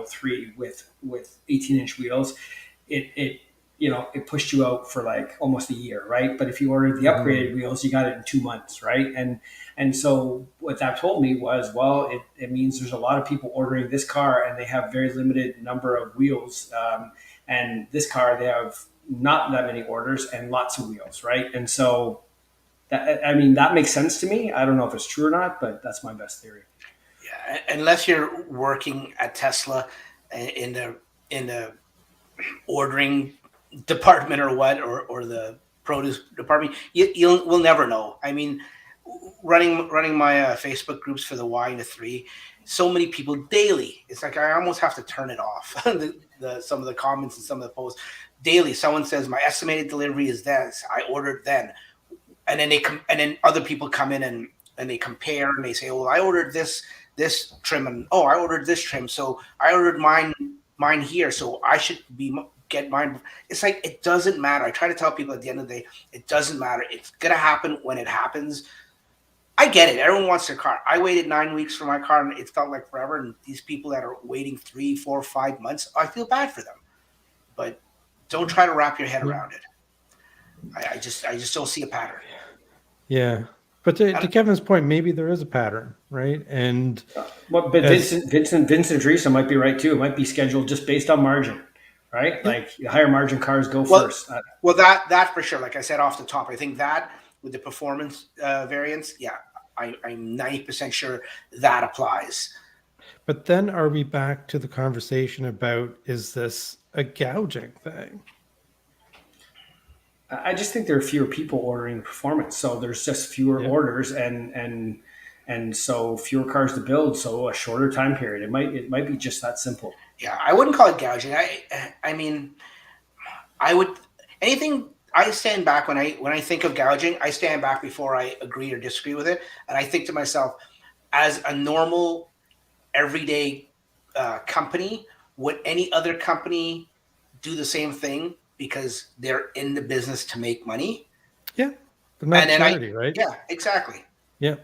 3 with 18-inch wheels, it pushed you out for like almost a year, right? But if you ordered the upgraded wheels, you got it in 2 months, right? And so what that told me was, well, it means there's a lot of people ordering this car and they have very limited number of wheels. And this car, they have not that many orders and lots of wheels, right? And so that makes sense to me. I don't know if it's true or not, but that's my best theory. yeah. Unless you're working at Tesla in the ordering department or what, or the produce department, we'll never know. I mean, running my Facebook groups for the Y and the 3, so many people daily. It's like I almost have to turn it off. Some of the comments and some of the posts daily. Someone says my estimated delivery is this. I ordered then, and then other people come in and they compare and they say, "Oh, I ordered this trim, and oh, I ordered this trim, so I ordered mine here, so I should get mine." It's like it doesn't matter. I try to tell people at the end of the day, it doesn't matter. It's gonna happen when it happens. I get it. Everyone wants their car. I waited 9 weeks for my car, and it felt like forever. And these people that are waiting 3, 4, 5 months, I feel bad for them. But don't try to wrap your head around it. I just don't see a pattern. Yeah. But to Kevin's point, maybe there is a pattern, right? And but Vincent Teresa might be right too. It might be scheduled just based on margin, right? Yeah. Like higher margin cars go first. Well, that for sure. Like I said off the top, I think that with the performance variants, yeah, I'm 90% sure that applies. But then are we back to the conversation about, is this a gouging thing? I just think there are fewer people ordering the performance, so there's just fewer orders, and so fewer cars to build, so a shorter time period. It might be just that simple. Yeah, I wouldn't call it gouging. I mean, I would anything. I stand back when I think of gouging. I stand back before I agree or disagree with it, and I think to myself, as a normal, everyday company, would any other company do the same thing because they're in the business to make money? Yeah, but not charity, right? Yeah, exactly. Yeah,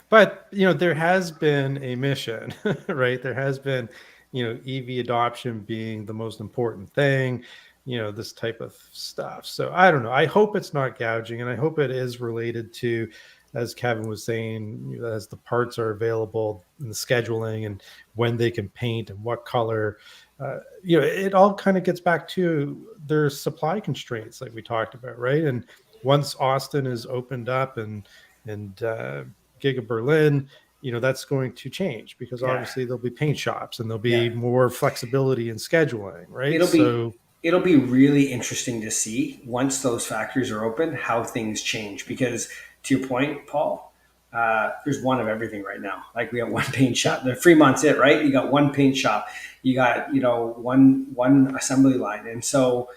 but there has been a mission, right? There has been, EV adoption being the most important thing. This type of stuff. So I don't know. I hope it's not gouging, and I hope it is related to, as Kevin was saying, as the parts are available and the scheduling and when they can paint and what color. It all kind of gets back to their supply constraints, like we talked about, right? And once Austin is opened up and Giga Berlin, that's going to change because Yeah. obviously there'll be paint shops and there'll be Yeah. more flexibility in scheduling, right? It'll be really interesting to see once those factories are open how things change. Because to your point, Paul, there's one of everything right now. Like we have one paint shop. The Fremont's it, right? You got one paint shop. You got one assembly line, and so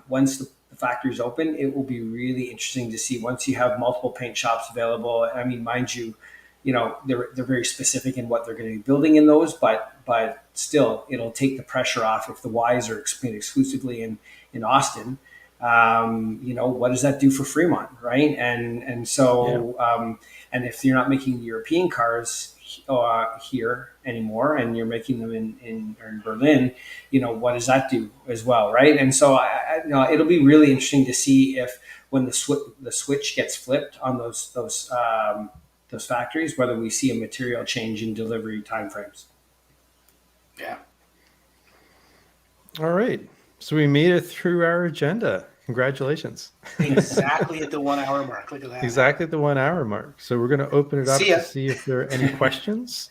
once the factories open, it will be really interesting to see once you have multiple paint shops available. I mean, mind you, they're very specific in what they're going to be building in those, but still it'll take the pressure off if the Ys are exclusively in Austin. What does that do for Fremont, right? And so and if you're not making European cars here anymore and you're making them in Berlin, what does that do as well, right? And so it'll be really interesting to see if when the switch gets flipped on those factories, whether we see a material change in delivery timeframes. Yeah. All right. So we made it through our agenda. Congratulations. Exactly at the 1 hour mark. Look at that. Exactly at the 1 hour mark. So we're going to open it up to see if there are any questions.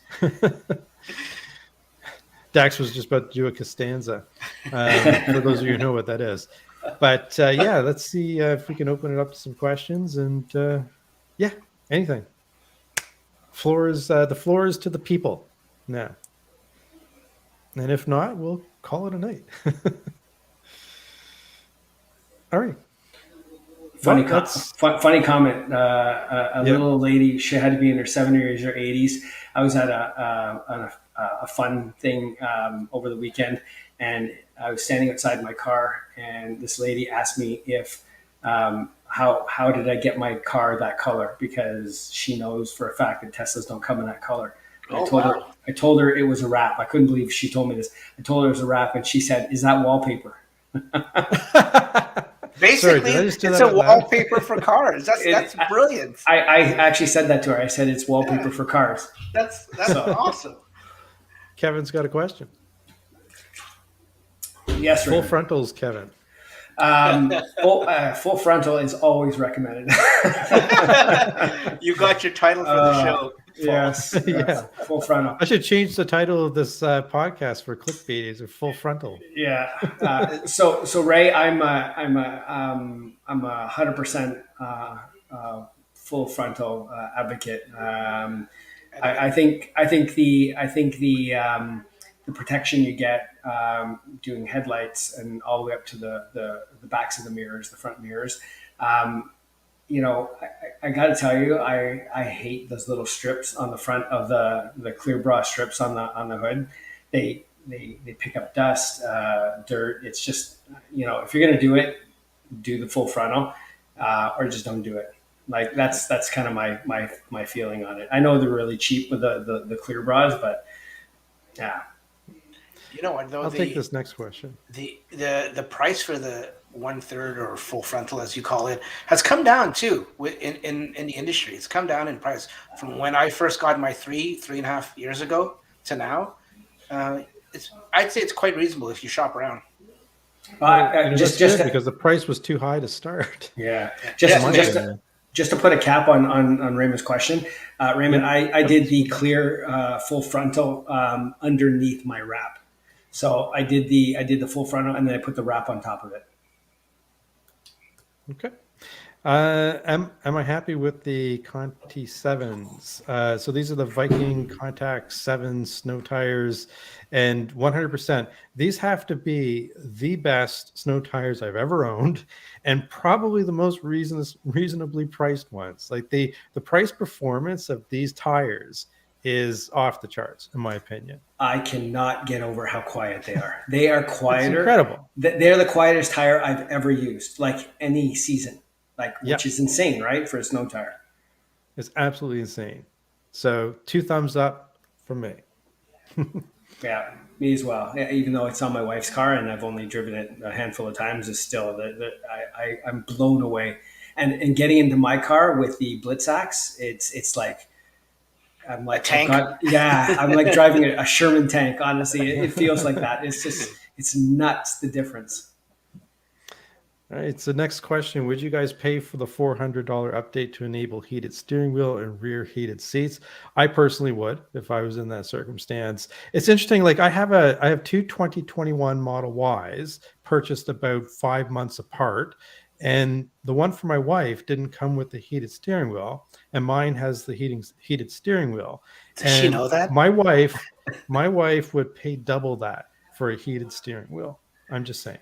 Dax was just about to do a Costanza, for those of you who know what that is. But let's see if we can open it up to some questions and anything. The floor is to the people now. And if not, we'll call it a night. All right. Funny comment. A little lady, she had to be in her 70s or 80s. I was at a fun thing over the weekend, and I was standing outside my car, and this lady asked me if how did I get my car that color, because she knows for a fact that Teslas don't come in that color. I told her it was a wrap. I couldn't believe she told me this. I told her it was a wrap, and she said, "Is that wallpaper?" Basically, it's a wallpaper for cars. That's brilliant. I actually said that to her. I said it's wallpaper for cars. That's awesome. Kevin's got a question. Yes, full frontals, Kevin. Full frontal is always recommended. You got your title for the show. Yes. Full frontal. I should change the title of this podcast for clickbait. Is it full frontal? Yeah. So Ray, I'm a 100% full frontal advocate. I think the protection you get doing headlights and all the way up to the backs of the mirrors, the front mirrors. I got to tell you, I hate those little strips on the front of the clear bra strips on the hood. They pick up dust, dirt. It's just, if you're gonna do it, do the full frontal, or just don't do it. Like that's kind of my feeling on it. I know they're really cheap with the clear bras, but yeah. You know what though? I'll take this next question. The price for the 1/3 or full frontal, as you call it, has come down too in the industry. It's come down in price from when I first got my 3.5 years ago to now. I'd say it's quite reasonable if you shop around. Just because the price was too high to start. Yeah. Just to put a cap on Raymond's question, Raymond, I did the clear full frontal underneath my wrap. So I did the full frontal and then I put the wrap on top of it. Okay. Am I happy with the Conti 7s? So these are the Viking Contact 7 snow tires, and 100%. These have to be the best snow tires I've ever owned, and probably the most reasonably priced ones. Like the price performance of these tires is off the charts, in my opinion. I cannot get over how quiet they are. They are quieter. It's incredible. They're the quietest tire I've ever used, like any season, which is insane, right? For a snow tire. It's absolutely insane. So 2 thumbs up from me. Yeah, me as well. Even though it's on my wife's car and I've only driven it a handful of times, it's still I'm blown away. And getting into my car with the Blitzaks, it's like I'm like a tank. I'm like driving a Sherman tank. Honestly, it feels like that. It's nuts, the difference. All right. So next question: would you guys pay for the $400 update to enable heated steering wheel and rear heated seats? I personally would if I was in that circumstance. It's interesting. Like I have two 2021 Model Ys purchased about 5 months apart, and the one for my wife didn't come with the heated steering wheel, and mine has the heated steering wheel. Does she And know that? my wife would pay double that for a heated steering wheel. I'm just saying.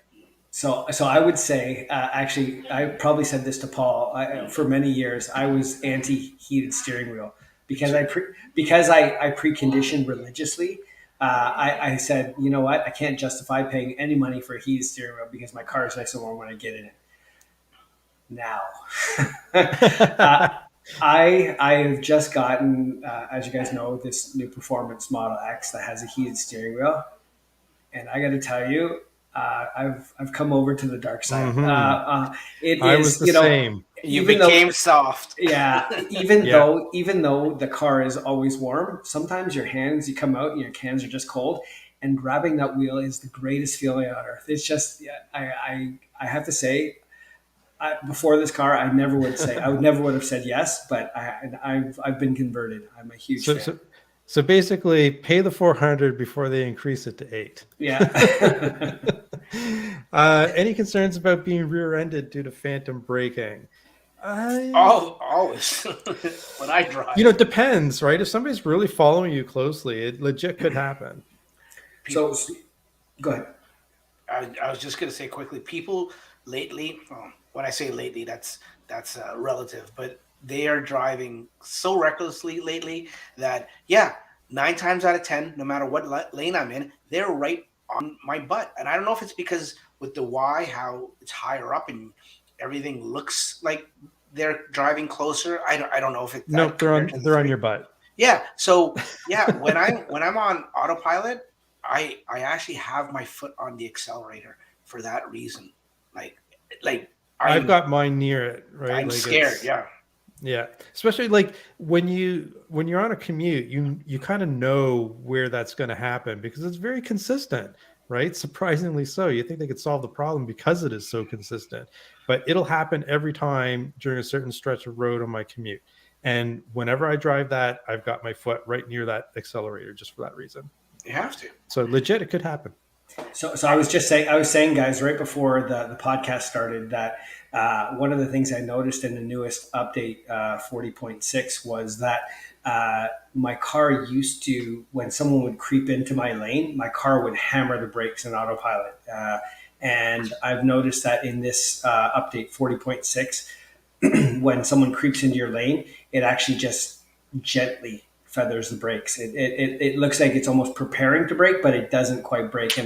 So I would say, actually, I probably said this to Paul. For many years, I was anti-heated steering wheel because I preconditioned religiously. I said, you know what? I can't justify paying any money for a heated steering wheel because my car is nice and warm when I get in it. Now, I have just gotten, as you guys know, this new Performance Model X that has a heated steering wheel, and I got to tell you, I've come over to the dark side. It I is, was the same. You even became soft. yeah, even though the car is always warm, sometimes your hands, you come out and your hands are just cold, and grabbing that wheel is the greatest feeling on earth. It's just, yeah, I have to say, before this car, I never would have said yes, but I've been converted. I'm a huge So, fan. so basically, pay the 400 before they increase it to 8. Yeah. Any concerns about being rear-ended due to phantom braking? Always when I drive. It depends, right? If somebody's really following you closely, it legit could happen. So, go ahead. I was just going to say quickly, people lately, when I say lately, that's relative, but they are driving so recklessly lately that, 9 times out of 10, no matter what lane I'm in, they're right on my butt. And I don't know if it's because with the Y, how it's higher up and everything looks like they're driving closer. I don't know if it's no, they're on your butt. Yeah. So when I'm on autopilot, I actually have my foot on the accelerator for that reason. Like I've got mine near it, right? I'm scared. Yeah. Especially like when you're on a commute, you kind of know where that's going to happen because it's very consistent, right? Surprisingly so. You think they could solve the problem because it is so consistent, but it'll happen every time during a certain stretch of road on my commute. And whenever I drive that, I've got my foot right near that accelerator just for that reason. You have to. So legit, it could happen. So I was saying, guys, right before the podcast started, that one of the things I noticed in the newest update, 40.6, was that my car used to, when someone would creep into my lane, my car would hammer the brakes in autopilot. And I've noticed that in this update 40.6, when someone creeps into your lane, it actually just gently feathers the brakes. It looks like it's almost preparing to brake, but it doesn't quite brake,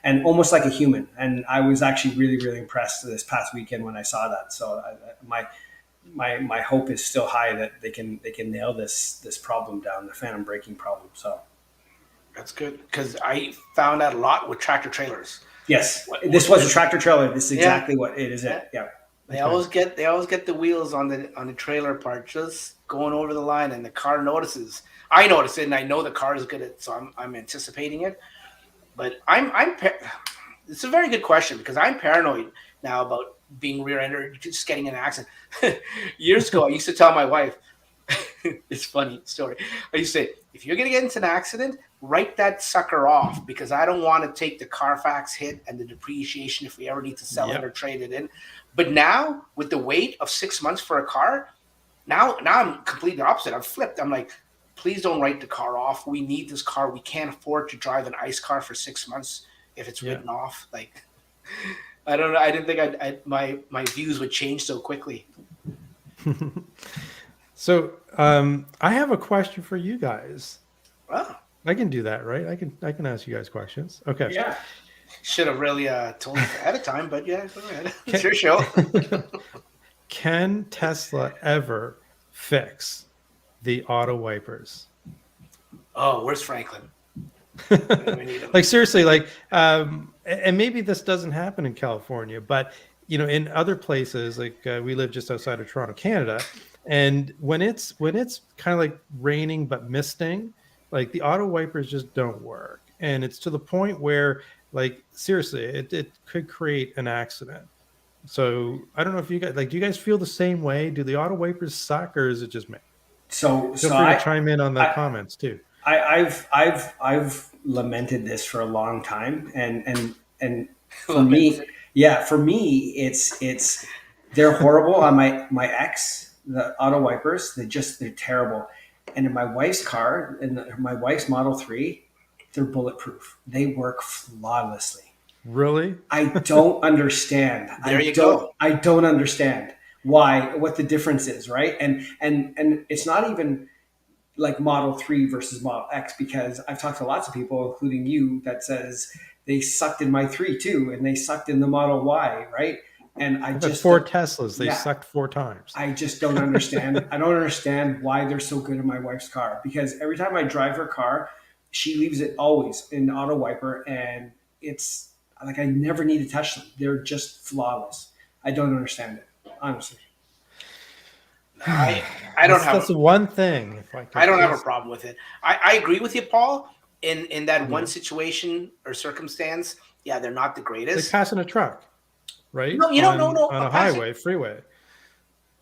and almost like a human. And I was actually really, really impressed this past weekend when I saw that. So my hope is still high that they can nail this problem down, the phantom braking problem. So that's good because I found that a lot with tractor trailers. Yes, this was a tractor trailer. This is exactly what it is. Yeah. They always get the wheels on the trailer part just going over the line, and the car notices. I notice it, and I know the car is good at, so I'm anticipating it. But it's a very good question because I'm paranoid now about being rear-ended, just getting in an accident. Years ago, I used to tell my wife, it's a funny story. I used to say, if you're going to get into an accident, write that sucker off because I don't want to take the Carfax hit and the depreciation if we ever need to sell it or trade it in. But now, with the wait of 6 months for a car, now I'm completely opposite. I'm flipped. I'm like, please don't write the car off. We need this car. We can't afford to drive an ICE car for 6 months if it's written off. Like, I don't know. I didn't think my views would change so quickly. So I have a question for you guys. Oh. I can do that, right? I can ask you guys questions. Okay. Yeah. Should have really told you ahead of time, but yeah, go ahead. It's your show. Can Tesla ever fix the auto wipers? Oh, where's Franklin? Like seriously, like, and maybe this doesn't happen in California, but in other places, like we live just outside of Toronto, Canada, and when it's kind of like raining but misting, like the auto wipers just don't work, and it's to the point where, like, seriously, it could create an accident. So I don't know if you guys do you guys feel the same way? Do the auto wipers suck, or is it just me? So Feel so free to I chime in on the I comments too. I've lamented this for a long time, and for Love it. me, yeah, for me, it's they're horrible on my ex, the auto wipers. They're terrible, and in my wife's car, in my wife's Model 3, they're bulletproof. They work flawlessly. Really? I don't understand. There you go. I don't understand what the difference is, right? And it's not even like Model 3 versus Model X, because I've talked to lots of people, including you, that says they sucked in my 3 too, and they sucked in the Model Y, right? And I I've had just 4 don't- Teslas. They yeah, sucked 4 times. I just don't understand. I don't understand why they're so good in my wife's car, because every time I drive her car, she leaves it always in auto wiper, and it's like I never need to touch them. They're just flawless. I don't understand it, honestly. I don't have That's the one thing. If I could I don't have a just- problem with it. I agree with you, Paul. In that one Yeah. situation or circumstance, yeah, they're not the It's like greatest. passing a truck, right? No, no. On a Passing- highway, freeway,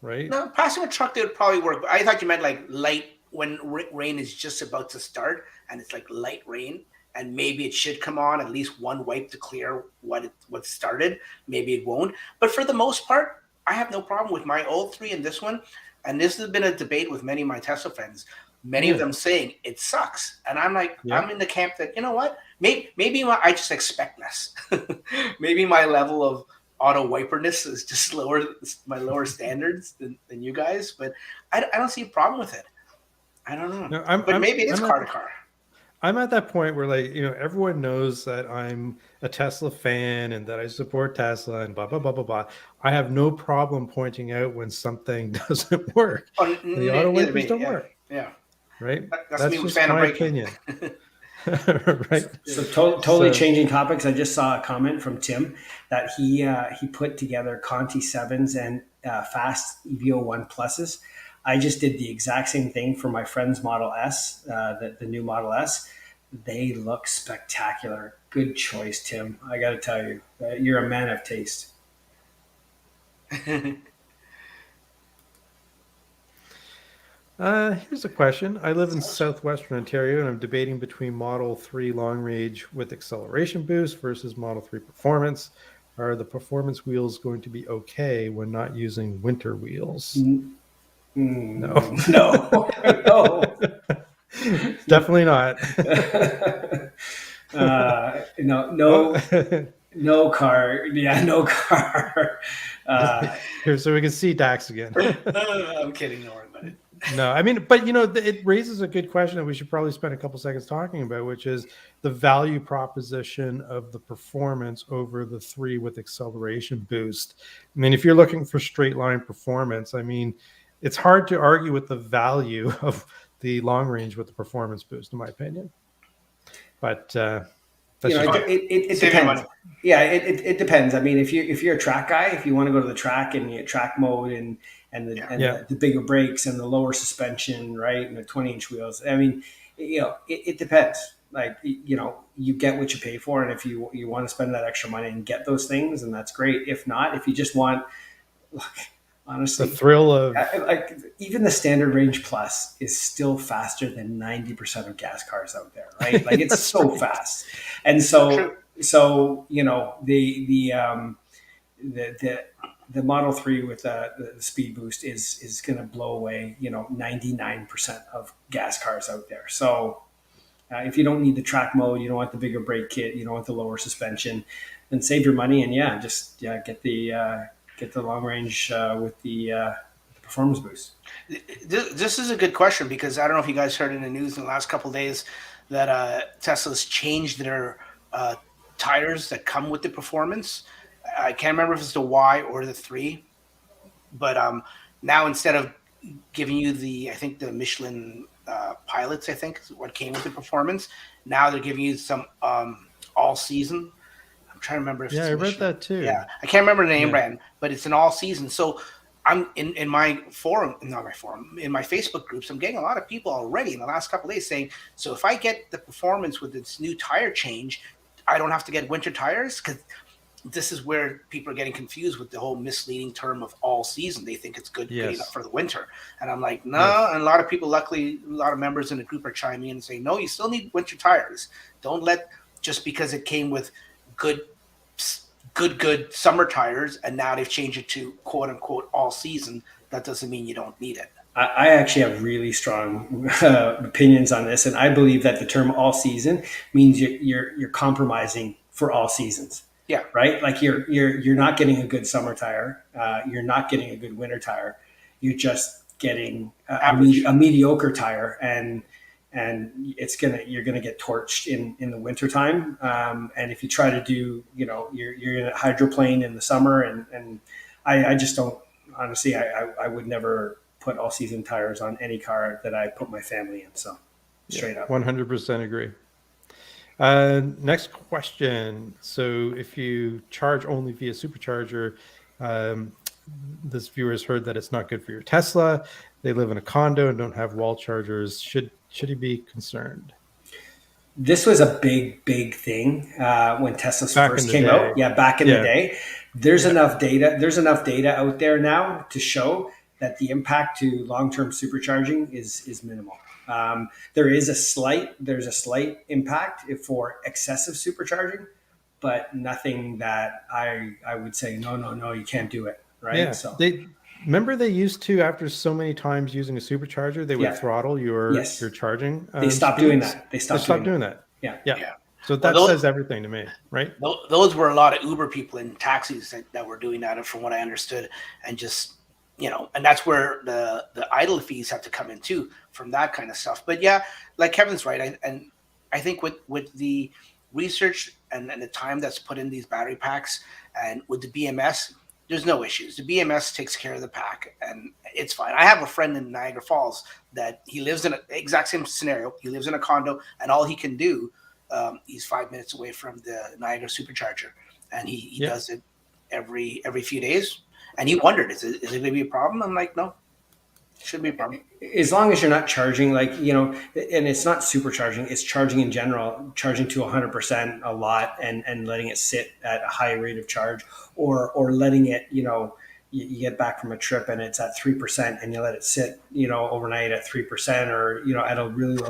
right? No, passing a truck, they would probably work. I thought you meant like light when rain is just about to start and it's like light rain, and maybe it should come on at least one wipe to clear what started. Maybe it won't, but for the most part, I have no problem with my old 3 and this one. And this has been a debate with many of my Tesla friends. Many of them saying it sucks, and I'm like, Yeah. I'm in the camp that, you know what? Maybe I just expect less. Maybe my level of auto wiperness is just lower, my lower standards than you guys. But I don't see a problem with it. I don't know. No, But maybe it is I'm car to car. I'm at that point where, like, everyone knows that I'm a Tesla fan and that I support Tesla and blah, blah, blah, blah, blah. I have no problem pointing out when something doesn't work. Oh, The auto wipers don't work, Yeah, right? that's me just fan of my braking. opinion. Right. So totally So- changing topics. I just saw a comment from Tim that he put together Conti 7s and fast EVO1 pluses. I just did the exact same thing for my friend's Model S, the new Model S. They look spectacular. Good choice, Tim. I got to tell you, you're a man of taste. Here's a question. I live in southwestern Ontario and I'm debating between Model 3 long range with acceleration boost versus Model 3 performance. Are the performance wheels going to be okay when not using winter wheels? No. No. No. Definitely not. No car. Yeah, no car. Here, so we can see Dax again. I'm kidding. Don't worry about it. No, I mean, but it raises a good question that we should probably spend a couple seconds talking about, which is the value proposition of the performance over the 3 with acceleration boost. I mean, if you're looking for straight line performance, I mean, it's hard to argue with the value of the long range with the performance boost, in my opinion. But that's it Save your depends. money. Yeah, it depends. I mean, if you're a track guy, if you want to go to the track and you track mode and the bigger brakes and the lower suspension, right, and the 20-inch wheels. I mean, it depends. Like, you get what you pay for, and if you want to spend that extra money and get those things, and that's great. If not, if you just want, honestly, the thrill of like even the standard range plus is still faster than 90% of gas cars out there, right? Like, it's so fast, and so the Model 3 with the speed boost is going to blow away 99% of gas cars out there. So if you don't need the track mode, you don't want the bigger brake kit, you don't want the lower suspension, then save your money and get the long range with the performance boost. This is a good question, because I don't know if you guys heard in the news in the last couple of days that Tesla's changed their tires that come with the performance. I can't remember if it's the Y or the 3, but now instead of giving you the Michelin pilots, I think is what came with the performance. Now they're giving you some all season. I'm trying to remember if it's I read Michelin. that too. Yeah, I can't remember the name brand, but it's an all season. So I'm in my forum, not my forum, in my Facebook groups, I'm getting a lot of people already in the last couple of days saying, so if I get the performance with its new tire change, I don't have to get winter tires, because this is where people are getting confused with the whole misleading term of all season. They think it's good enough for the winter. And I'm like, no. Yes. And a lot of people, luckily, a lot of members in the group are chiming in and saying, no, you still need winter tires. Don't let, just because it came with good summer tires and now they've changed it to quote unquote all season, that doesn't mean you don't need it. I actually have really strong opinions on this. And I believe that the term all season means you're compromising for all seasons. Yeah. Right. Like you're not getting a good summer tire. You're not getting a good winter tire. You're just getting a mediocre tire, and you're gonna get torched in the winter time. And if you try to do, you're in a hydroplane in the summer, and I just don't, honestly, I would never put all season tires on any car that I put my family in. So straight up. 100% agree. Next question. So if you charge only via supercharger, this viewer has heard that it's not good for your Tesla. They live in a condo and don't have wall chargers. Should he be concerned? This was a big thing when Teslas first came out. Yeah, back in the day. There's enough data. There's enough data out there now to show that the impact to long-term supercharging is minimal. There's a slight impact for excessive supercharging, but nothing that I would say, no, you can't do it. Right. Yeah. So they used to, after so many times using a supercharger, they would throttle your charging. They stopped doing that. They stopped doing that. Yeah. So that says everything to me, right? Those were a lot of Uber people in taxis that were doing that, from what I understood, and just, and that's where the idle fees have to come in too, from that kind of stuff. But yeah, like Kevin's right. I think with the research and the time that's put in these battery packs, and with the BMS, there's no issues. The BMS takes care of the pack, and it's fine. I have a friend in Niagara Falls that he lives in an exact same scenario. He lives in a condo, and all he can do, he's 5 minutes away from the Niagara supercharger, and he does it every few days. And he wondered, is it going to be a problem? I'm like, no, it shouldn't be a problem. As long as you're not charging, and it's not supercharging, it's charging in general, charging to 100% a lot and letting it sit at a high rate of charge, or letting it, you get back from a trip and it's at 3% and you let it sit, overnight at 3%, or, at a really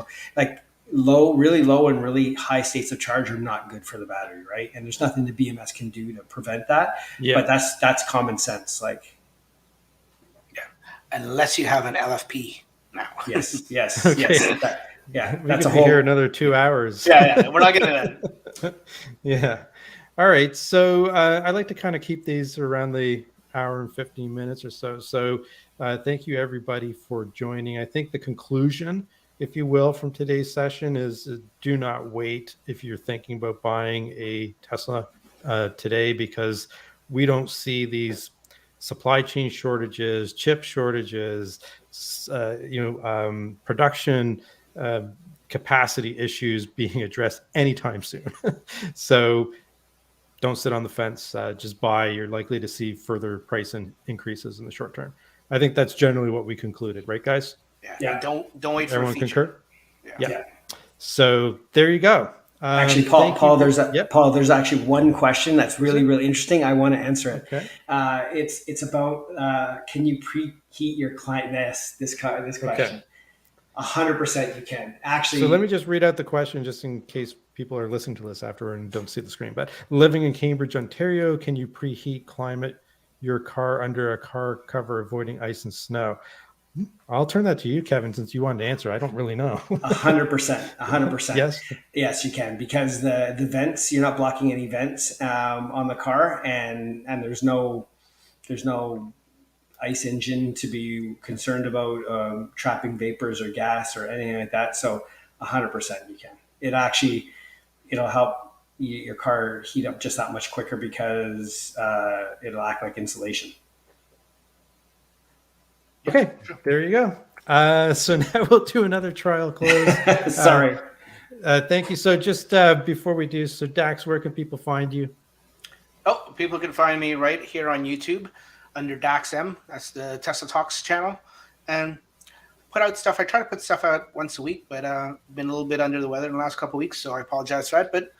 low, really low and really high states of charge are not good for the battery, right? And there's nothing the BMS can do to prevent that. Yeah. But that's common sense. Unless you have an LFP now. Yes. Okay. Yes. We that's could be here another 2 hours. Yeah. We're not getting that. Yeah. All right. So I like to kind of keep these around the hour and 15 minutes or so. So thank you, everybody, for joining. I think the conclusion, if you will, from today's session is do not wait if you're thinking about buying a Tesla today, because we don't see these supply chain shortages, chip shortages, production capacity issues being addressed anytime soon. So don't sit on the fence, just buy. You're likely to see further price increases in the short term. I think that's generally what we concluded, right, guys? Yeah. Don't wait for everyone a feature. Concur? Yeah. So there you go. Actually, Paul, there's actually one question that's really interesting. I want to answer it. Okay. It's about can you preheat your client? This question. Okay. 100% you can. Actually. So let me just read out the question, just in case people are listening to this afterward and don't see the screen. But living in Cambridge, Ontario, can you preheat climate your car under a car cover, avoiding ice and snow? I'll turn that to you, Kevin, since you wanted to answer. I don't really know. 100%. Yes, you can, because the vents, you're not blocking any vents on the car, and there's no ice engine to be concerned about trapping vapors or gas or anything like that. So 100% you can. It'll help your car heat up just that much quicker, because it'll act like insulation. Okay, there you go. So now we'll do another trial close. Sorry. Thank you. So just before we do, so Dax, where can people find you? Oh, people can find me right here on YouTube under Dax M. That's the Tesla Talks channel. And put out stuff. I try to put stuff out once a week, but been a little bit under the weather in the last couple of weeks, so I apologize for that. But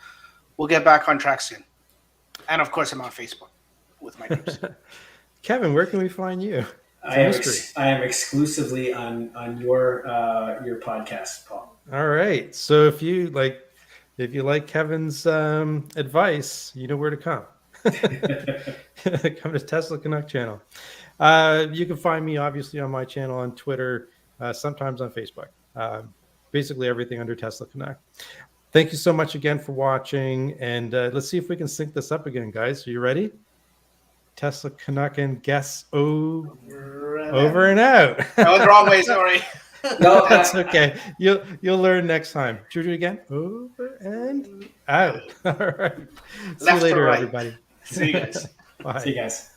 we'll get back on track soon. And of course, I'm on Facebook with my names. Kevin, where can we find you? It's I a am, mystery. I am exclusively on your podcast, Paul. All right. So if you like Kevin's advice, you know where to come. Come to Tesla Canuck channel. You can find me obviously on my channel on Twitter, sometimes on Facebook. Basically everything under Tesla Canuck. Thank you so much again for watching, and let's see if we can sync this up again, guys. Are you ready? Tesla Canuck and guess over and out. I went the wrong way. Sorry. No, That's okay. You'll learn next time. Should we do it again? Over and out. All right. See you Left or later, right? everybody. See you guys. Bye. see you guys.